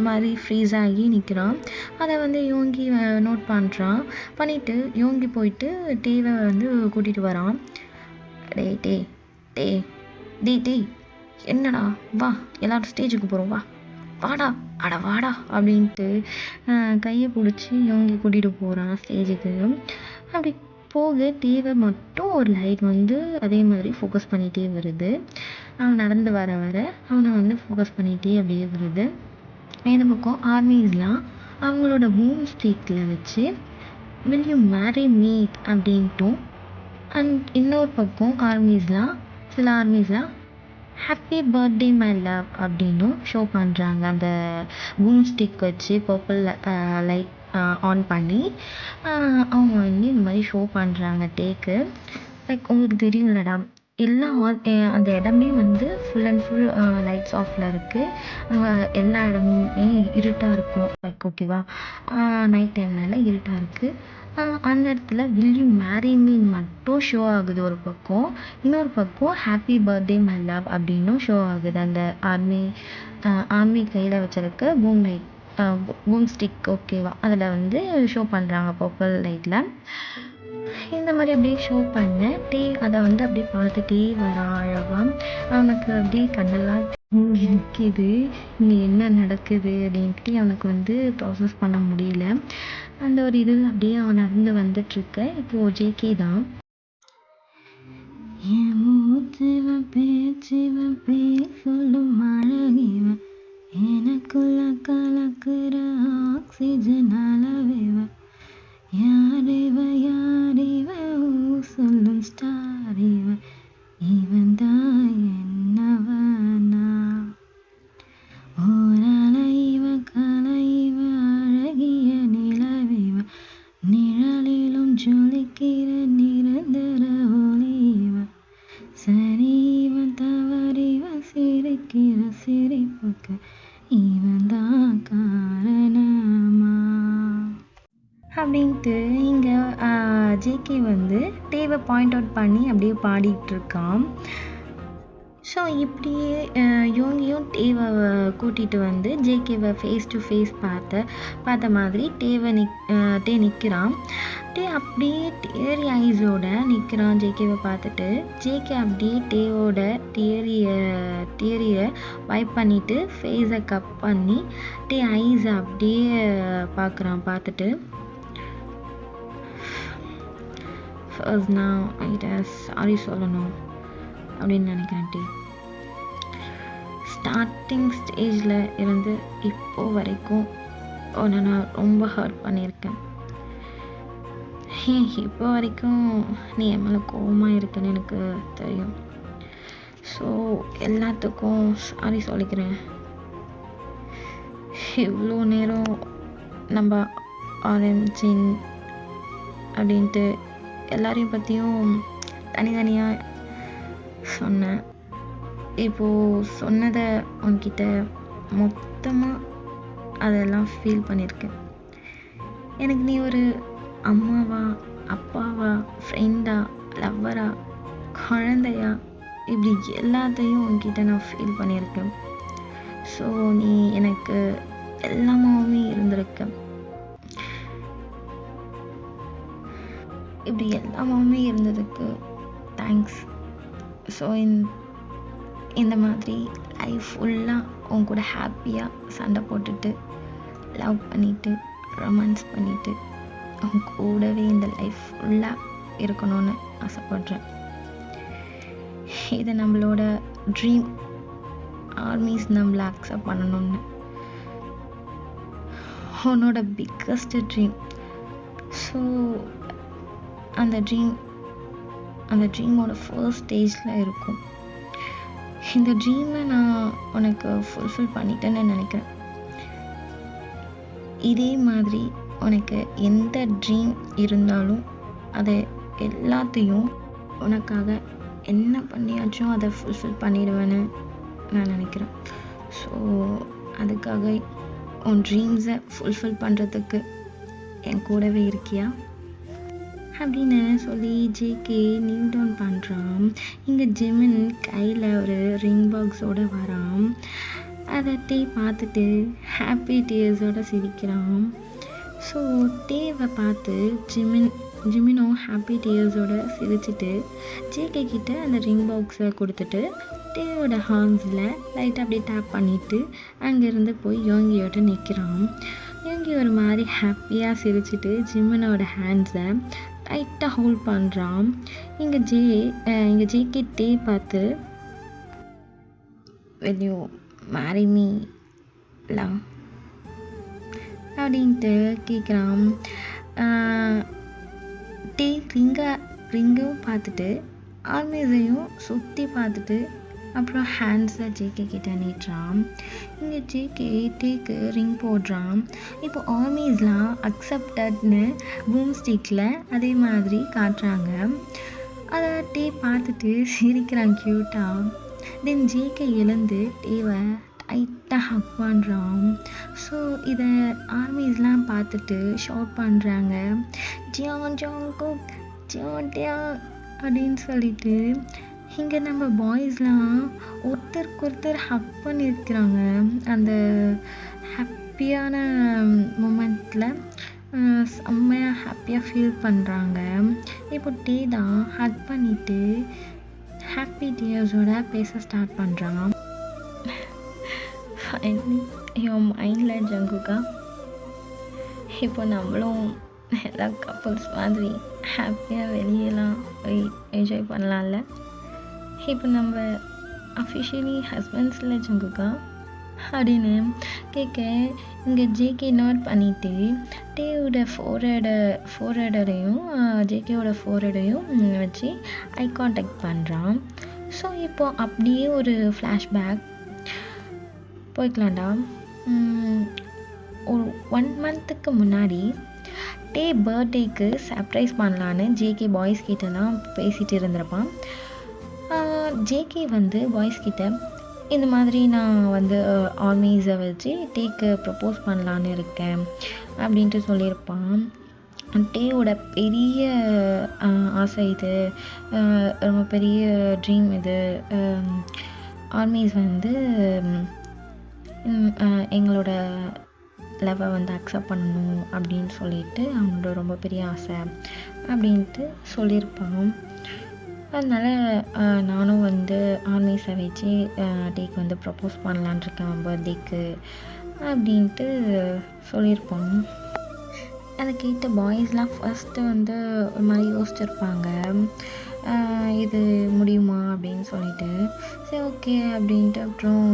மாதிரி ஃப்ரீஸ் ஆகி நிற்கிறான். அதை வந்து யோங்கி நோட் பண்ணிவிட்டு யோங்கி போயிட்டு டேவை வந்து கூட்டிகிட்டு வரான். டே என்னடா, வா எல்லாரும் ஸ்டேஜுக்கு போகிறோம், வாடா வாடா அப்படின்ட்டு கையை பிடிச்சி யோங்கி கூட்டிகிட்டு போகிறான் ஸ்டேஜுக்கு. அப்படி போக டேவை மட்டும் ஒரு லைட் வந்து அதே மாதிரி ஃபோக்கஸ் பண்ணிகிட்டே வருது. அவன் நடந்து வர அவனை வந்து ஃபோக்கஸ் பண்ணிகிட்டே அப்படியே வருது. இந்த பக்கம் ஆர்மிஸ்லாம் அவங்களோட பூம் ஸ்டிக்கில் வச்சு வில் யூ மேரி மீ அப்படின்ட்டும், அண்ட் இன்னொரு பக்கம் சில ஆர்மிஸ்லாம் ஹாப்பி பர்த்டே மை லவ் அப்படின்னும் ஷோ பண்ணுறாங்க. அந்த பூம் ஸ்டிக் வச்சு பர்பிள் லைட் ஆன் பண்ணி அவங்க வந்து இந்த மாதிரி ஷோ பண்ணுறாங்க டேக்கு. லைக் உங்களுக்கு தெரியும்லடா, எல்லாம் அந்த இடமே வந்து ஃபுல் அண்ட் ஃபுல் லைட்ஸ் ஆஃபில் இருக்குது. எல்லா இடமுமே இருட்டாக இருக்கும். லைக் ஓகேவா, நைட் டைம்னால இருட்டாக இருக்குது. அந்த இடத்துல வில் யூ மேரி மீ மட்டும் ஷோ ஆகுது ஒரு பக்கம். இன்னொரு பக்கம் ஹாப்பி பர்த்டே மை லவ் அப்படின்னும் ஷோ ஆகுது. அந்த ஆர்மி கையில் வச்சிருக்க பூம் ஸ்டிக் ஓகேவா, அதில் வந்து ஷோ பண்ணுறாங்க பர்பிள் லைட்டில். இந்த மாதிரி அப்படியே ஷோ பண்ண அதை வந்து அப்படியே பார்த்துட்டே வரான் அழகாக. அவனுக்கு அப்படியே கண்ணெல்லாம் நிற்கிது, இங்கே என்ன நடக்குது அப்படின்ட்டு அவனுக்கு வந்து ப்ராசஸ் பண்ண முடியல. அந்த ஒரு இது அப்படியே அவன் நடந்து வந்துட்டுருக்க. இப்போது ஜேகே தான் சொல்லும் அழகிவன், எனக்குள்ள கலக்குற ஆக்சிஜன் அளவிவ, யாரிவ சொல்லும் ஸ்டார் இவன் தான் என்னவனா, ஓரலைவ கலைவ அழகிய நிலவிவ, நிழலிலும் ஜொலிக்கிற நிரந்தர ஒளிவ, சரிவன் தவறிவ சிரிக்கிற சிரிப்புக்கு இவன் தான் காரணமா அப்படின்ட்டு இங்கே ஜேகே வந்து டேவை பாயிண்ட் அவுட் பண்ணி அப்படியே பாடிட்டு இருக்கான். ஸோ இப்படியே யோங்கியும் டேவை கூட்டிகிட்டு வந்து ஜேகேவை ஃபேஸ் டு ஃபேஸ் பார்த்த மாதிரி டே நிற்கிறான். டே அப்படியே டியரி ஐஸோட நிற்கிறான் ஜேகேவை பார்த்துட்டு. ஜேகே அப்படியே டேவோட டியரியை வைப் பண்ணிவிட்டு ஃபேஸை கப் பண்ணி டே ஐஸை அப்படியே பார்த்துட்டு ஃபர்ஸ்ட் நான் ஐட்ட சாரி சொல்லணும் அப்படின்னு நினைக்கிறேன். டே ஸ்டார்டிங் ஸ்டேஜில் இருந்து இப்போ வரைக்கும் உன்னை நான் ரொம்ப ஹர்ட் பண்ணியிருக்கேன். இப்போ வரைக்கும் நீ என் மேலே கோவமாக இருக்குன்னு எனக்கு தெரியும். ஸோ எல்லாத்துக்கும் சாரி சொல்லிக்கிறேன். இவ்வளோ நேரம் நம்ம ஆரம்பிச்சின் அப்படின்ட்டு எல்லாரையும் பற்றியும் தனித்தனியாக சொன்னேன். இப்போது சொன்னதை உன்கிட்ட மொத்தமாக அதெல்லாம் ஃபீல் பண்ணியிருக்கேன். எனக்கு நீ ஒரு அம்மாவா, அப்பாவா, ஃப்ரெண்டா, லவ்வரா, குழந்தையா, இப்படி எல்லாத்தையும் உன்கிட்ட நான் ஃபீல் பண்ணியிருக்கேன். ஸோ நீ எனக்கு எல்லாமாவே இருந்திருக்க. இப்படி எல்லாமே இருந்ததுக்கு தேங்க்ஸ். ஸோ இந்த மாதிரி லைஃப் ஃபுல்லாக உன் கூட ஹாப்பியாக சண்டை போட்டுட்டு லவ் பண்ணிவிட்டு ரொமான்ஸ் பண்ணிவிட்டு உன் கூடவே இந்த லைஃப் ஃபுல்லாக இருக்கணும்னு ஆசைப்படுறேன். இது நம்மளோட ட்ரீம். ஆர்மிஸ் நம்மளை அக்செப்ட் பண்ணணும்னு உன்னோட பிக்கஸ்ட் ட்ரீம். ஸோ அந்த ட்ரீமோட ஃபர்ஸ்ட் ஸ்டேஜில் இருக்கும். இந்த ட்ரீமை நான் உனக்கு ஃபுல்ஃபில் பண்ணிட்டேன்னு நினைக்கிறேன். இதே மாதிரி உனக்கு எந்த ட்ரீம் இருந்தாலும் அதை எல்லாத்தையும் உனக்காக என்ன பண்ணியாச்சும் அதை ஃபுல்ஃபில் பண்ணிடுவேன்னு நான் நினைக்கிறேன். ஸோ அதுக்காக உன் ட்ரீம்ஸை ஃபுல்ஃபில் பண்ணுறதுக்கு என் கூடவே இருக்கியா அப்படின்னு சொல்லி ஜேகே நியூ டவுன் பண்ணுறான். இங்கே ஜிமின் கையில் ஒரு ரிங் பாக்ஸோடு வரான். அதை டே பார்த்துட்டு ஹாப்பி டேஸோடு சிரிக்கிறான். ஸோ டேவை பார்த்து ஜிமினும் ஹாப்பி டேஸோடு சிரிச்சிட்டு ஜேகே கிட்ட அந்த ரிங் பாக்ஸை கொடுத்துட்டு டேவோட ஹார்ன்ஸில் லைட்டாக அப்படியே டேப் பண்ணிவிட்டு அங்கேருந்து போய் யோங்கியோட நிற்கிறான். யோங்கி ஒரு மாதிரி ஹாப்பியாக சிரிச்சிட்டு ஜிமினோட ஹேண்ட்ஸை டைட்டாக ஹோல்ட் பண்ணுறான். இங்கே ஜேகே டே பார்த்து will you marry me love அப்படின்ட்டு கேட்குறான். டே ரிங்கும் பார்த்துட்டு ஆர்மிஸையும் சுற்றி பார்த்துட்டு அப்புறம் ஹேண்ட்ஸை ஜேகே கிட்ட நீட்டுறான். இங்கே ஜேகே டேக்கு ரிங் போடுறான். இப்போ ஆர்மிஸ்லாம் அக்செப்டட்னு பூம் ஸ்டிக்கில் அதே மாதிரி காட்டுறாங்க. அதை டே பார்த்துட்டு சிரிக்கிறான் க்யூட்டாக. தென் ஜேகே எழுந்து டேவை டைட்டாக ஹக் பண்ணுறான். ஸோ இதை ஆர்மிஸ்லாம் பார்த்துட்டு ஷவுட் பண்ணுறாங்க, ஜியான் ஜாங்குக் ஜியான் டியான் அப்படின்னு சொல்லிட்டு. இங்கே நம்ம பாய்ஸ்லாம் ஒருத்தருக்கு ஒருத்தர் ஹக் பண்ணியிருக்கிறாங்க. அந்த ஹாப்பியான மூமெண்ட்டில் செம்மையாக ஹாப்பியாக ஃபீல் பண்ணுறாங்க. இப்போ டே தான் ஹக் பண்ணிவிட்டு ஹாப்பி டேஸோட பேச ஸ்டார்ட் பண்ணுறான். என் மைண்டில் ஜங்குக்கா இப்போ நம்மளும் எல்லா கப்புள்ஸ் மாதிரி ஹாப்பியாக வெளியெல்லாம் போய் என்ஜாய் பண்ணலாம்ல. இப்போ நம்ம அஃபிஷியலி ஹஸ்பண்ட்ஸில் ஜங்குக்கா அப்படின்னு கேட்க இங்கே ஜேகே நோட் பண்ணிவிட்டு டேவோட ஃபோர்ஹெடையும் ஜேகேவோட ஃபோர்ஹெடையும் வச்சு ஐ கான்டாக்ட் பண்ணுறான். ஸோ இப்போ அப்படியே ஒரு ஃப்ளாஷ்பேக் போய்க்கலாம்டா. ஒரு 1 மந்த்துக்கு முன்னாடி டே பர்த்டேக்கு சர்ப்ரைஸ் பண்ணலான்னு ஜேகே பாய்ஸ் கிட்டலாம் பேசிகிட்டு இருந்திருப்பான். ஜேகே வந்து பாய்ஸ் கிட்ட இந்த மாதிரி நான் வந்து ஆர்மிஸை வச்சு டேக்கு ப்ரப்போஸ் பண்ணலான்னு இருக்கேன் அப்படின்ட்டு சொல்லியிருப்பான். டேவோட பெரிய ஆசை இது, ரொம்ப பெரிய ட்ரீம் இது. ஆர்மிஸ் வந்து எங்களோட லவ்வை வந்து அக்செப்ட் பண்ணணும் அப்படின்னு சொல்லிட்டு அவனோட ரொம்ப பெரிய ஆசை அப்படின்ட்டு சொல்லியிருப்பான். அதனால் நானும் வந்து ஆர்மிஸை வச்சு டேக்கு வந்து ப்ரப்போஸ் பண்ணலான் இருக்கேன் பர்த்டேக்கு அப்படின்ட்டு சொல்லியிருப்பான். அதை கேட்ட பாய்ஸ்லாம் ஃபஸ்ட்டு வந்து ஒரு மாதிரி யோசிச்சிருப்பாங்க, இது முடியுமா அப்படின்னு சொல்லிட்டு. சரி ஓகே அப்படின்ட்டு அப்புறம்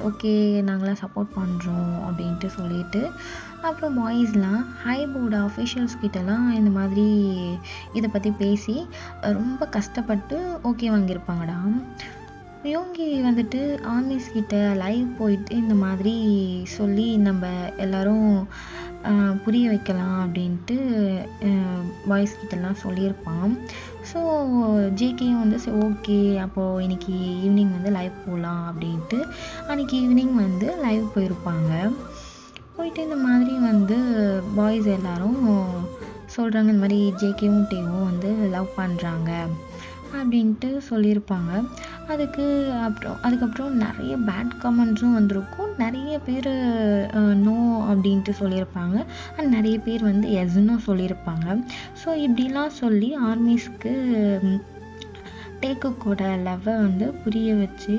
ஓகே நாங்களாம் சப்போர்ட் பண்ணுறோம் அப்படின்ட்டு சொல்லிட்டு அப்புறம் பாய்ஸ்லாம் ஹை போர்டு அஃபிஷியல்ஸ் கிட்டலாம் இந்த மாதிரி இதை பற்றி பேசி ரொம்ப கஷ்டப்பட்டு ஓகே வாங்கியிருப்பாங்கடா. யோங்கி வந்துட்டு ஆர்மிஸ் கிட்ட லைவ் போயிட்டு இந்த மாதிரி சொல்லி நம்ம எல்லோரும் புரிய வைக்கலாம் அப்படின்ட்டு பாய்ஸ் கிட்டலாம் சொல்லியிருப்பான். ஸோ ஜேகேயும் வந்து சரி ஓகே அப்போது இன்றைக்கி ஈவினிங் வந்து லைவ் போகலாம் அப்படின்ட்டு அன்றைக்கி ஈவினிங் வந்து லைவ் போயிருப்பாங்க. போயிட்டு இந்த மாதிரி வந்து பாய்ஸ் எல்லோரும் சொல்கிறாங்க இந்த மாதிரி ஜேகேவும் டேவும் வந்து லவ் பண்ணுறாங்க அப்படின்ட்டு சொல்லியிருப்பாங்க. அதுக்கப்புறம் நிறைய பேட் கமெண்ட்ஸும் வந்திருக்கும். நிறைய பேர் நோ அப்படின்ட்டு சொல்லியிருப்பாங்க. அண்ட் நிறைய பேர் வந்து எஸ்ன்னும் சொல்லியிருப்பாங்க. ஸோ இப்படிலாம் சொல்லி ஆர்மிஸ்க்கு டேக்குக்கோட லவ்வை வந்து புரிய வச்சு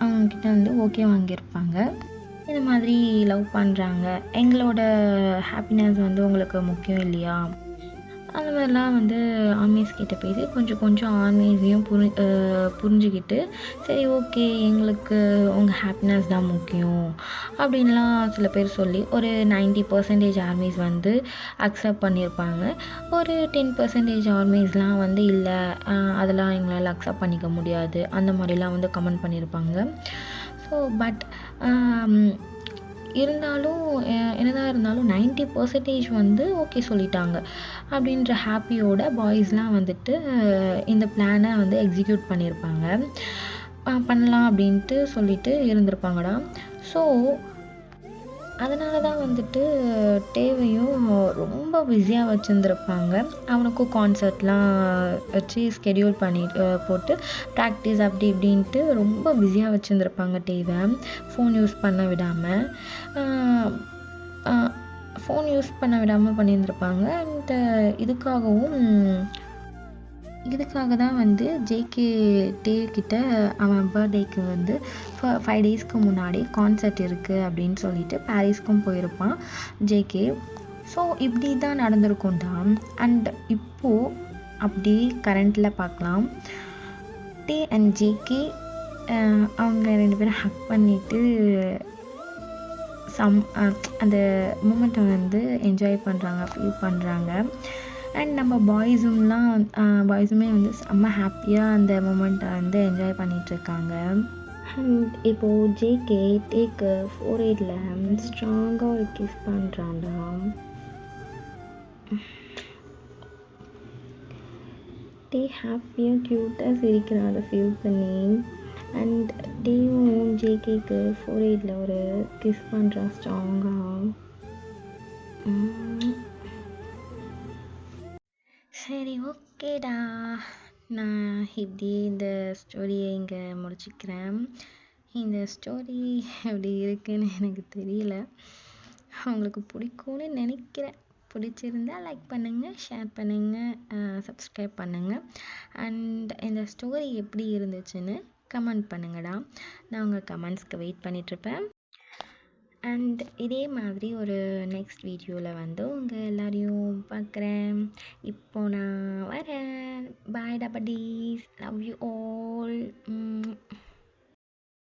அவங்கக்கிட்ட வந்து ஓகே வாங்கியிருப்பாங்க. இந்த மாதிரி லவ் பண்ணுறாங்க, எங்களோட ஹாப்பினஸ் வந்து உங்களுக்கு முக்கியம் இல்லையா, அந்த மாதிரிலாம் வந்து ஆர்மிஸ் கிட்ட பேசி கொஞ்சம் ஆர்மிஸையும் புரிஞ்சுக்கிட்டு சரி ஓகே எங்களுக்கு உங்கள் ஹாப்பினஸ் தான் முக்கியம் அப்படின்லாம் சில பேர் சொல்லி ஒரு 90% ஆர்மிஸ் வந்து அக்செப்ட் பண்ணியிருப்பாங்க. ஒரு 10% ஆர்மிஸ்லாம் வந்து இல்லை அதெல்லாம் எங்களால் அக்செப்ட் பண்ணிக்க முடியாது அந்த மாதிரிலாம் வந்து கமெண்ட் பண்ணியிருப்பாங்க. ஸோ பட் இருந்தாலும் என்னதான் இருந்தாலும் 90% வந்து ஓகே சொல்லிட்டாங்க அப்படின்ற ஹாப்பியோட பாய்ஸ்லாம் வந்துட்டு இந்த பிளானை வந்து எக்ஸிக்யூட் பண்ணியிருப்பாங்க, பண்ணலாம் அப்படின்ட்டு சொல்லிட்டு இருந்திருப்பாங்கடா. ஸோ அதனால தான் வந்துட்டு டேவையும் ரொம்ப பிஸியாக வச்சுருந்துருப்பாங்க. அவனுக்கும் கான்சர்ட்லாம் வச்சு ஸ்கெடியூல் பண்ணி போட்டு ப்ராக்டிஸ் அப்படி இப்படின்ட்டு ரொம்ப பிஸியாக வச்சுருந்துருப்பாங்க டேவை. ஃபோன் யூஸ் பண்ண விடாமல் பண்ணியிருந்திருப்பாங்க. அண்ட் இதுக்காக தான் வந்து ஜேகே டே கிட்ட அவன் பர்த்டேக்கு வந்து 5 டேஸ்க்கு முன்னாடி கான்சர்ட் இருக்குது அப்படின்னு சொல்லிட்டு பாரிஸ்க்கும் போயிருப்பான் ஜேகே. ஸோ இப்படி தான் நடந்திருக்கும்டா. அண்ட் இப்போது அப்படியே கரண்ட்டில் பார்க்கலாம், டே அண்ட் ஜேகே அவங்க 2 பேரும் ஹக் பண்ணிவிட்டு அந்த மூமெண்ட்டை வந்து என்ஜாய் பண்ணுறாங்க, ஃபீல் பண்ணுறாங்க. அண்ட் நம்ம பாய்ஸுமே வந்து செம்ம ஹாப்பியாக அந்த மூமெண்ட்டை வந்து என்ஜாய் பண்ணிகிட்ருக்காங்க. அண்ட் இப்போது ஜேகே டேக்கு ஃபோர்ஹெட்டில் ஸ்ட்ராங்காக ஒரு கிஸ் பண்ணுறான்டா. டே ஹாப்பியாக க்யூட்டாக சிரிக்கிறான் அதை ஃபீல் பண்ணி. அண்ட் டேவும் ஜேகேக்கு ஃபோர்ஹெட்டில் ஒரு கிஸ் பண்ணுறான் ஸ்ட்ராங்காக. சரி ஓகேடா, நான் இப்படி இந்த ஸ்டோரியை இங்கே முடிச்சுக்கிறேன். இந்த ஸ்டோரி எப்படி இருக்குன்னு எனக்கு தெரியல, உங்களுக்கு பிடிக்கும்னு நினைக்கிறேன். பிடிச்சிருந்தா லைக் பண்ணுங்கள், ஷேர் பண்ணுங்கள், சப்ஸ்கிரைப் பண்ணுங்கள். அண்ட் இந்த ஸ்டோரி எப்படி இருந்துச்சுன்னு கமெண்ட் பண்ணுங்கடா. நான் உங்கள் கமெண்ட்ஸ்க்கு வெயிட் பண்ணிகிட்ருப்பேன். அண்ட் இதே மாதிரி ஒரு நெக்ஸ்ட் வீடியோவில் வந்து உங்கள் எல்லாரையும் பார்க்குறேன். இப்போ நான் வரேன். பாய் டபடீஸ், லவ் யூ ஆல்.